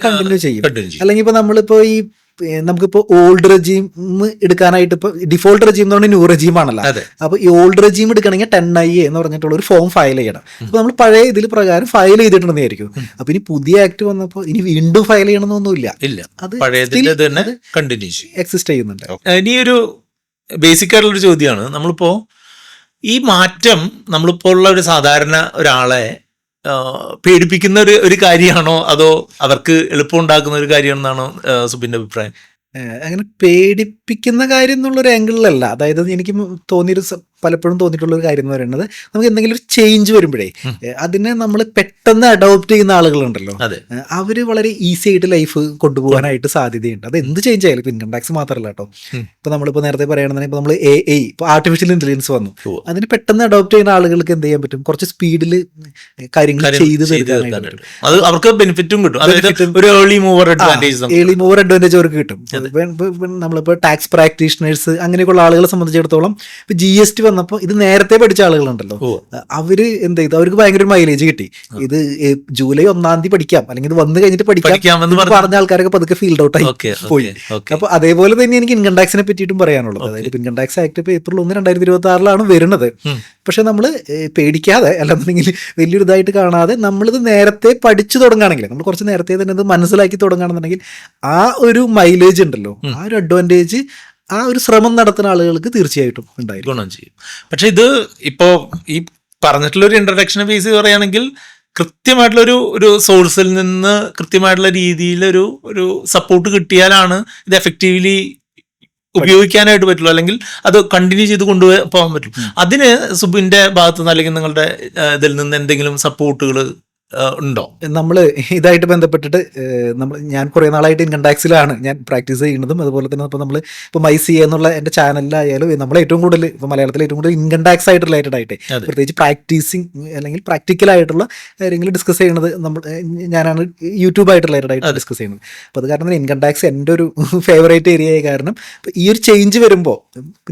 കണ്ടിന്യൂ ചെയ്യും. ചെയ്യും. അല്ലെങ്കിൽ ഇപ്പൊ നമ്മളിപ്പോ ഈ നമുക്കിപ്പോ ഓൾഡ് റെജീം എടുക്കാനായിട്ട് ഇപ്പൊ ഡിഫോൾട്ട് റെജീം എന്ന് പറഞ്ഞാൽ ന്യൂ റെജീം ആണല്ലോ. അപ്പൊ ഈ ഓൾഡ് റെജീം എടുക്കണമെങ്കിൽ 10IA എന്ന് പറഞ്ഞിട്ടുള്ള ഒരു ഫോം ഫയൽ ചെയ്യണം. അപ്പൊ നമ്മൾ പഴയ ഇതിൽ പ്രകാരം ഫയൽ ചെയ്തിട്ടുണ്ടെന്നായിരിക്കും. അപ്പൊ ഇനി പുതിയ ആക്ട് വന്നപ്പോൾ ഇനി വീണ്ടും ഫയൽ ചെയ്യണമെന്നൊന്നുമില്ല, അത് എക്സിസ്റ്റ് ചെയ്യുന്നുണ്ട്. ഇനി ഒരു ബേസിക് ആയിട്ടുള്ളൊരു ചോദ്യമാണ്, നമ്മളിപ്പോ ഈ മാറ്റം നമ്മളിപ്പോ ഉള്ള ഒരു സാധാരണ ഒരാളെ പേടിപ്പിക്കുന്ന ഒരു കാര്യമാണോ അതോ അവർക്ക് എളുപ്പം ഉണ്ടാക്കുന്ന ഒരു കാര്യമാണെന്നാണോ സുബിന്റെ അഭിപ്രായം? അങ്ങനെ പേടിപ്പിക്കുന്ന കാര്യം എന്നുള്ളൊരു ആംഗിളിലല്ല. അതായത് എനിക്ക് പലപ്പോഴും തോന്നിയിട്ടുള്ള ഒരു കാര്യം എന്ന് പറയുന്നത്, നമുക്ക് എന്തെങ്കിലും ഒരു ചേഞ്ച് വരുമ്പോഴേ അതിനെ നമ്മൾ പെട്ടെന്ന് അഡോപ്റ്റ് ചെയ്യുന്ന ആളുകളുണ്ടല്ലോ, അവര് വളരെ ഈസി ആയിട്ട് ലൈഫ് കൊണ്ടുപോകാനായിട്ട് സാധ്യതയുണ്ട്. അത് എന്ത് ചേഞ്ച് ആയാലും, ഇപ്പൊ ഇൻകം ടാക്സ് മാത്രമല്ല കേട്ടോ. ഇപ്പൊ നമ്മളിപ്പോ നേരത്തെ പറയുകയാണെന്നുണ്ടെങ്കിൽ ഇപ്പൊ നമ്മൾ AI ഇപ്പൊ ആർട്ടിഫിഷ്യൽ ഇന്റലിജൻസ് വന്നു, അതിന് പെട്ടെന്ന് അഡോപ്റ്റ് ചെയ്യുന്ന ആളുകൾക്ക് എന്ത് ചെയ്യാൻ പറ്റും, കുറച്ച് സ്പീഡിൽ കാര്യങ്ങൾ ചെയ്ത് തീർക്കാനായിട്ട് പറ്റും. അത് അവർക്ക് ബെനിഫിറ്റും കിട്ടും, ഒരു ഏർലി മൂവർ അഡ്വാൻറ്റേജ് അവർക്ക് കിട്ടും. നമ്മളിപ്പോ ടാക്സ് പ്രാക്ടീഷണേഴ്സ് അങ്ങനെയൊക്കെയുള്ള ആളുകളെ സംബന്ധിച്ചിടത്തോളം ഇപ്പൊ GST വന്നപ്പോൾ ഇത് നേരത്തെ പഠിച്ച ആളുകളുണ്ടല്ലോ, അവര് എന്ത് ചെയ്തു, അവർക്ക് ഭയങ്കര മൈലേജ് കിട്ടി. ഇത് ജൂലൈ 1-ാം തീയതി പഠിക്കാം, അല്ലെങ്കിൽ ഇത് വന്നു കഴിഞ്ഞിട്ട് പഠിക്കാം പറഞ്ഞ ആൾക്കാരൊക്കെ പതുക്കെ ഫീൽഡ് ഔട്ട് ആയി പോയി. അപ്പൊ അതേപോലെ തന്നെ എനിക്ക് ഇൻകം ടാക്സിനെ പറ്റിയിട്ടും പറയാനുള്ളത്, അതായത് ഇൻകം ടാക്സ് ആക്ട് ഇപ്പൊ April 1, 2026 വരുന്നത്. പക്ഷെ നമ്മൾ പേടിക്കാതെ, അല്ലെന്നുണ്ടെങ്കിൽ വലിയൊരു ഇതായിട്ട് കാണാതെ നമ്മളിത് നേരത്തെ പഠിച്ചു തുടങ്ങുകയാണെങ്കിൽ, നമ്മൾ കുറച്ച് നേരത്തെ തന്നെ ഇത് മനസ്സിലാക്കി തുടങ്ങുകയാണെന്നുണ്ടെങ്കിൽ ആ ഒരു മൈലേജ് ഉണ്ടല്ലോ, ആ ഒരു അഡ്വാൻറ്റേജ് ആ ഒരു ശ്രമം നടത്തുന്ന ആളുകൾക്ക് തീർച്ചയായിട്ടും ഉണ്ടായിരിക്കും, ഗുണം ചെയ്യും. പക്ഷെ ഇത് ഇപ്പോ ഈ പറഞ്ഞിട്ടുള്ള ഒരു ഇൻട്രഡക്ഷൻ ബേസ് പറയുകയാണെങ്കിൽ കൃത്യമായിട്ടുള്ള ഒരു സോഴ്സിൽ നിന്ന് കൃത്യമായിട്ടുള്ള രീതിയിൽ ഒരു സപ്പോർട്ട് കിട്ടിയാലാണ് ഇത് എഫക്റ്റീവ്ലി ഉപയോഗിക്കാനായിട്ട് പറ്റുള്ളൂ, അല്ലെങ്കിൽ അത് കണ്ടിന്യൂ ചെയ്ത് കൊണ്ടുപോകാൻ പറ്റും. അതിന് സുബിന്റെ ഭാഗത്ത് നിന്ന് അല്ലെങ്കിൽ നിങ്ങളുടെ ഇതിൽ നിന്ന് എന്തെങ്കിലും സപ്പോർട്ടുകൾ ഉണ്ടോ? നമ്മൾ ഇതായിട്ട് ബന്ധപ്പെട്ടിട്ട് ഞാൻ കുറേ നാളായിട്ട് ഇൻകം ടാക്സിലാണ് ഞാൻ പ്രാക്ടീസ് ചെയ്യുന്നതും. അതുപോലെ തന്നെ ഇപ്പോൾ നമ്മൾ ഇപ്പോൾ MyCA എന്നുള്ള എൻ്റെ ചാനലിലായാലും നമ്മൾ ഏറ്റവും കൂടുതൽ ഇപ്പോൾ മലയാളത്തിൽ ഏറ്റവും കൂടുതൽ ഇൻകം ടാക്സ് ആയിട്ട് റിലേറ്റഡ് ആയിട്ട്, പ്രത്യേകിച്ച് പ്രാക്ടീസിങ് അല്ലെങ്കിൽ പ്രാക്ടിക്കലായിട്ടുള്ള കാര്യങ്ങൾ ഡിസ്കസ് ചെയ്യുന്നത് ഞാനാണ് യൂട്യൂബായിട്ട് റിലേറ്റഡ് ആയിട്ട് ഡിസ്കസ് ചെയ്യുന്നത്. അപ്പോൾ അത് കാരണം ഇൻകം ടാക്സ് എൻ്റെ ഒരു ഫേവറേറ്റ് ഏരിയ ആയ കാരണം ഈ ഒരു ചേഞ്ച് വരുമ്പോൾ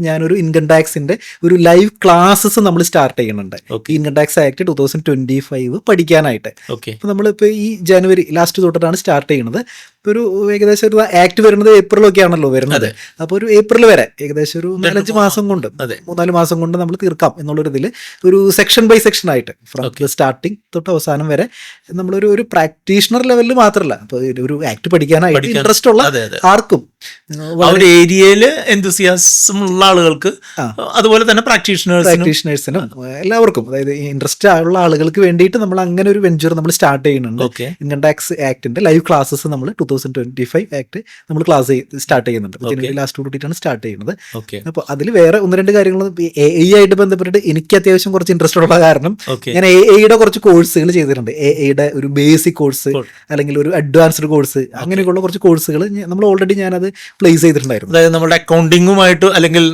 ഞാനൊരു ഇൻകം ടാക്സിൻ്റെ ഒരു ലൈവ് ക്ലാസ്സസ് നമ്മൾ സ്റ്റാർട്ട് ചെയ്യുന്നുണ്ട്. ഇൻകം ടാക്സ് ആക്ട് 2025 പഠിക്കാനായിട്ട്. ഇപ്പൊ നമ്മളിപ്പോ ഈ ജനുവരി ലാസ്റ്റ് തൊട്ടിട്ടാണ് സ്റ്റാർട്ട് ചെയ്യുന്നത്. ഇപ്പൊ ഒരു ഏകദേശം ഒരു ആക്ട് വരുന്നത് ഏപ്രിലൊക്കെ ആണല്ലോ വരുന്നത്. അപ്പൊ ഒരു ഏപ്രിൽ വരെ ഏകദേശം ഒരു 4-5 മാസം കൊണ്ട് 3-4 മാസം കൊണ്ട് നമ്മൾ തീർക്കാം എന്നുള്ളൊരു ഇതിൽ ഒരു സെക്ഷൻ ബൈ സെക്ഷൻ ആയിട്ട് ഫ്രം സ്റ്റാർട്ടിങ് തൊട്ട് അവസാനം വരെ നമ്മളൊരു പ്രാക്ടീഷണർ ലെവലിൽ മാത്രമല്ല, ഇപ്പൊ ഒരു ആക്ട് പഠിക്കാനായിട്ട് ഇൻട്രസ്റ്റ് ഉള്ള ആർക്കും, ഏരിയയിൽ എന്തൂസിയാസം ഉള്ള ആളുകൾക്ക്, അതുപോലെ തന്നെ പ്രാക്ടീഷണേഴ്സിനും എല്ലാവർക്കും, അതായത് ഇൻട്രസ്റ്റ് ഉള്ള ആളുകൾക്ക് വേണ്ടിയിട്ട് നമ്മൾ അങ്ങനെ ഒരു വെഞ്ചർ നമ്മൾ സ്റ്റാർട്ട് ചെയ്യുന്നുണ്ട്. ഇൻകം ടാക്സ് ആക്ടിന്റെ ലൈവ് ക്ലാസ്സസ് നമ്മൾ 2025 ആക്ട് നമ്മൾ ക്ലാസ് സ്റ്റാർട്ട് ചെയ്യുന്നുണ്ട്. ജനുവരി ലാസ്റ്റ് കൂട്ടിയിട്ടാണ് സ്റ്റാർട്ട് ചെയ്യുന്നത്. അപ്പോൾ അതിൽ വേറെ 1-2 കാര്യങ്ങൾ AI ആയിട്ട് ബന്ധപ്പെട്ടിട്ട് എനിക്ക് അത്യാവശ്യം കുറച്ച് ഇൻട്രസ്റ്റ് ഉള്ള കാരണം ഞാൻ AIയുടെ കുറച്ച് കോഴ്സുകൾ ചെയ്തിട്ടുണ്ട്. AIയുടെ ഒരു ബേസിക് കോഴ്സ് അല്ലെങ്കിൽ ഒരു അഡ്വാൻസ്ഡ് കോഴ്സ്, അങ്ങനെയൊക്കെയുള്ള കുറച്ച് കോഴ്സുകൾ നമ്മൾ ഓൾറെഡി ഞാനത് പ്ലേസ് ചെയ്തിട്ടുണ്ടായിരുന്നു. അതായത് നമ്മുടെ അക്കൗണ്ടിങ്ങുമായിട്ട് അല്ലെങ്കിൽ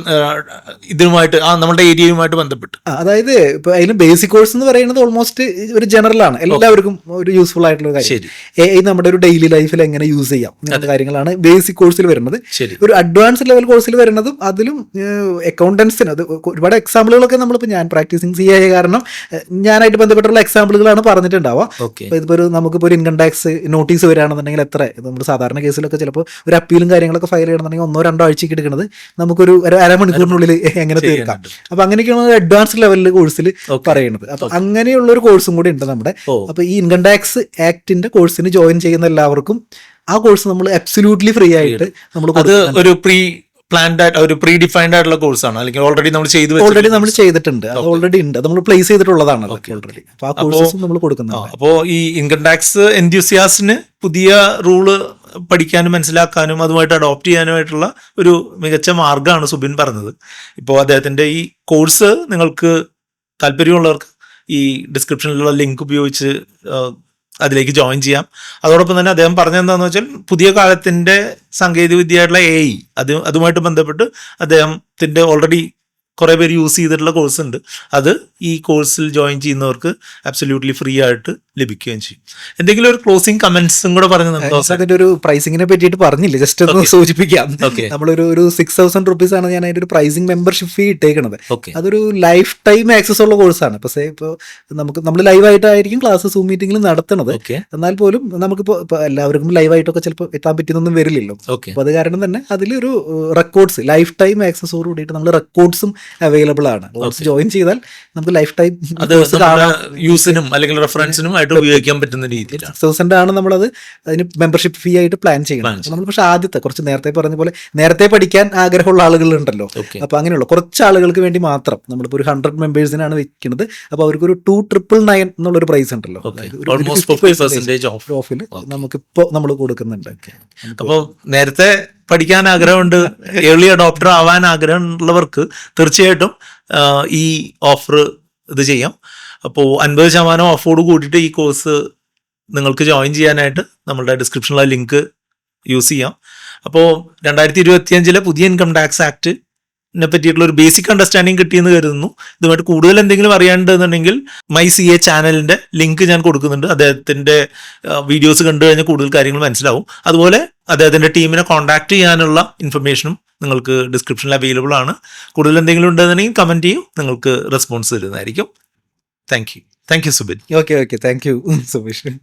ഇതുമായിട്ട് നമ്മുടെ ഏരിയയുമായിട്ട് ബന്ധപ്പെട്ട്, അതായത് ഇപ്പൊ അതിന് ബേസിക് കോഴ്സ് എന്ന് പറയുന്നത് ഓൾമോസ്റ്റ് ഒരു ജനറൽ ആണ്, എല്ലാവർക്കും ഒരു യൂസ്ഫുൾ ആയിട്ടുള്ള കാര്യം. AI നമ്മുടെ ഒരു ഡെയിലി ലൈഫിൽ എങ്ങനെ യൂസ് ചെയ്യാം ഇങ്ങനത്തെ കാര്യങ്ങളാണ് ബേസിക് കോഴ്സിൽ വരുന്നത്. ഒരു അഡ്വാൻസ്ഡ് ലെവൽ കോഴ്സിൽ വരുന്നതും അതിലും അക്കൗണ്ടൻസിന് അത് ഒരുപാട് എക്സാമ്പിളുകളൊക്കെ നമ്മളിപ്പോൾ ഞാൻ പ്രാക്ടീസിങ് CA കാരണം ഞാനായിട്ട് ബന്ധപ്പെട്ടുള്ള എക്സാമ്പിളുകളാണ് പറഞ്ഞിട്ടുണ്ടാവുക. ഇതിപ്പോൾ നമുക്കിപ്പോൾ ഒരു ഇൻകം ടാക്സ് നോട്ടീസ് വരികയാണെന്നുണ്ടെങ്കിൽ എത്ര, നമ്മൾ സാധാരണ കേസിലൊക്കെ ചിലപ്പോൾ ഒരു അപ്പീലും കാര്യങ്ങളൊക്കെ ഫയൽ ചെയ്യണമെന്നുണ്ടെങ്കിൽ 1-2 ആഴ്ചക്ക് എടുക്കുന്നത് നമുക്കൊരു അരമണിക്കൂറിനുള്ളിൽ എങ്ങനെ തീർക്കാം. അപ്പൊ അങ്ങനെയൊക്കെയാണ് അഡ്വാൻസ്ഡ് ലെവലിൽ കോഴ്സിൽ പറയുന്നത്. അപ്പൊ അങ്ങനെയുള്ള ഒരു കോഴ്സും കൂടി ഉണ്ട് നമ്മുടെ. അപ്പൊ ഈ ഇൻകം ടാക്സ് ആക്ടിന്റെ കോഴ്സിന് ജോയിൻ ചെയ്യുന്ന എല്ലാവർക്കും ആ കോഴ്സ് നമ്മൾ അബ്സല്യൂട്ട്ലി ഫ്രീ ആയിട്ട് നമ്മൾ ഒരു പ്ലാൻഡ് ആയിട്ട് ഒരു പ്രീ ഡിഫൈൻഡ് ആയിട്ടുള്ള കോഴ്സാണ്, അല്ലെങ്കിൽ ഓൾറെഡി നമ്മൾ ചെയ്തിട്ടുണ്ട്, അത് ഓൾറെഡി ഉണ്ട്, നമ്മൾ പ്ലേസ് ചെയ്തിട്ടുള്ളതാണ് ഓൾറെഡി. അപ്പോൾ ആ കോഴ്സസ് നമ്മൾ കൊടുക്കുന്നുണ്ട്. അപ്പോൾ ഈ ഇൻകം ടാക്സ് എൻതൂസിയാസിന് പുതിയ റൂള് പഠിക്കാനും മനസ്സിലാക്കാനും അതുമായിട്ട് അഡോപ്റ്റ് ചെയ്യാനുമായിട്ടുള്ള ഒരു മികച്ച മാർഗ്ഗമാണ് സുബിൻ പറഞ്ഞത്. ഇപ്പോൾ അദ്ദേഹത്തിന്റെ ഈ കോഴ്സ് നിങ്ങൾക്ക് താല്പര്യമുള്ളവർക്ക് ഈ ഡിസ്ക്രിപ്ഷനിലുള്ള ലിങ്ക് ഉപയോഗിച്ച് അതിലേക്ക് ജോയിൻ ചെയ്യാം. അതോടൊപ്പം തന്നെ അദ്ദേഹം പറഞ്ഞെന്താണെന്ന് വെച്ചാൽ പുതിയ കാലത്തിന്റെ സാങ്കേതിക വിദ്യയായിട്ടുള്ള AI അതുമായിട്ട് ബന്ധപ്പെട്ട് അദ്ദേഹത്തിന്റെ ഓൾറെഡി കുറേ പേര് യൂസ് ചെയ്തിട്ടുള്ള കോഴ്സ് ഉണ്ട്. അത് ഈ കോഴ്സിൽ ജോയിൻ ചെയ്യുന്നവർക്ക് അബ്സല്യൂട്ട്ലി ഫ്രീ ആയിട്ട് ലഭിക്കുകയും ചെയ്യും. എന്തെങ്കിലും ഒരു ക്ലോസിംഗ് കമന്റ്സും കൂടെ പറഞ്ഞു നമുക്ക് അതിന്റെ ഒരു പ്രൈസിങ്ങിനെ പറ്റിയിട്ട് പറഞ്ഞില്ല, ജസ്റ്റ് ഒന്ന് സൂചിപ്പിക്കാം. നമ്മളൊരു 6,000 റുപ്പീസ് ആണ് ഞാൻ അതിന്റെ ഒരു പ്രൈസിങ് മെമ്പർഷിപ്പ് ഫീ ഇട്ടേക്കുന്നത്. അതൊരു ലൈഫ് ടൈം ആക്സസ് ഉള്ള കോഴ്സാണ്. പക്ഷേ ഇപ്പോൾ നമ്മൾ ലൈവായിട്ടായിരിക്കും ക്ലാസ് സൂം മീറ്റിംഗിൽ നടത്തുന്നത്. എന്നാൽ പോലും നമുക്കിപ്പോൾ എല്ലാവർക്കും ലൈവായിട്ടൊക്കെ ചിലപ്പോൾ എത്താൻ പറ്റുന്നൊന്നും വരില്ലല്ലോ. അപ്പോൾ അത് കാരണം തന്നെ അതിലൊരു റെക്കോർഡ്സ് ലൈഫ് ടൈം ആക്സസോട് കൂടിയിട്ട് നമ്മൾ റെക്കോർഡ്സും അവൈലബിൾ ആണ്. ജോയിൻ ചെയ്താൽ നമുക്ക് ലൈഫ് ടൈം യൂസിനും അല്ലെങ്കിൽ റെഫറൻസിനും ആയിട്ട് ഉപയോഗിക്കാൻ പറ്റുന്ന രീതിയിൽ 6,000 ആണ് നമ്മളത് അതിന് മെമ്പർഷിപ്പ് ഫീ ആയിട്ട് പ്ലാൻ ചെയ്യണം. നമ്മൾ പക്ഷേ ആദ്യത്തെ കുറച്ച് നേരത്തെ പറഞ്ഞ പോലെ നേരത്തെ പഠിക്കാൻ ആഗ്രഹമുള്ള ആളുകളുണ്ടല്ലോ. അപ്പോൾ അങ്ങനെയുള്ള കുറച്ച് ആളുകൾക്ക് വേണ്ടി മാത്രം നമ്മളിപ്പോൾ ഒരു 100 മെമ്പേഴ്സിനാണ് വെക്കുന്നത്. അപ്പോൾ അവർക്കൊരു 2,999 എന്നുള്ളൊരു പ്രൈസ് ഉണ്ടല്ലോ, ഓഫിൽ നമുക്കിപ്പോൾ നമ്മൾ കൊടുക്കുന്നുണ്ട്. അപ്പോൾ നേരത്തെ പഠിക്കാൻ ആഗ്രഹമുണ്ട്, ഏർലി അഡോപ്റ്റർ ആവാൻ ആഗ്രഹമുള്ളവർക്ക് തീർച്ചയായിട്ടും ഈ ഓഫർ ഇത് ചെയ്യാം. അപ്പോൾ 50% ഓഫോട് കൂട്ടിയിട്ട് ഈ കോഴ്സ് നിങ്ങൾക്ക് ജോയിൻ ചെയ്യാനായിട്ട് നമ്മളുടെ ഡിസ്ക്രിപ്ഷനിലെ ലിങ്ക് യൂസ് ചെയ്യാം. അപ്പോൾ 2025 പുതിയ ഇൻകം ടാക്സ് ആക്ടിനെ പറ്റിയിട്ടുള്ള ഒരു ബേസിക് അണ്ടർസ്റ്റാൻഡിങ് കിട്ടിയെന്ന് കരുതുന്നു. ഇതുമായിട്ട് കൂടുതൽ എന്തെങ്കിലും അറിയാണ്ടെന്നുണ്ടെങ്കിൽ മൈ CA ചാനലിൻ്റെ ലിങ്ക് ഞാൻ കൊടുക്കുന്നുണ്ട്. അദ്ദേഹത്തിൻ്റെ വീഡിയോസ് കണ്ടു കഴിഞ്ഞാൽ കൂടുതൽ കാര്യങ്ങൾ മനസ്സിലാവും. അതുപോലെ അദ്ദേഹത്തിൻ്റെ ടീമിനെ കോൺടാക്ട് ചെയ്യാനുള്ള ഇൻഫർമേഷനും നിങ്ങൾക്ക് ഡിസ്ക്രിപ്ഷനിൽ അവൈലബിൾ ആണ്. കൂടുതൽ എന്തെങ്കിലും ഉണ്ടെന്നുണ്ടെങ്കിൽ കമൻറ്റ് ചെയ്യും, നിങ്ങൾക്ക് റെസ്പോൺസ് തരുന്നതായിരിക്കും. Thank you Subin. Okay thank you Subeesh.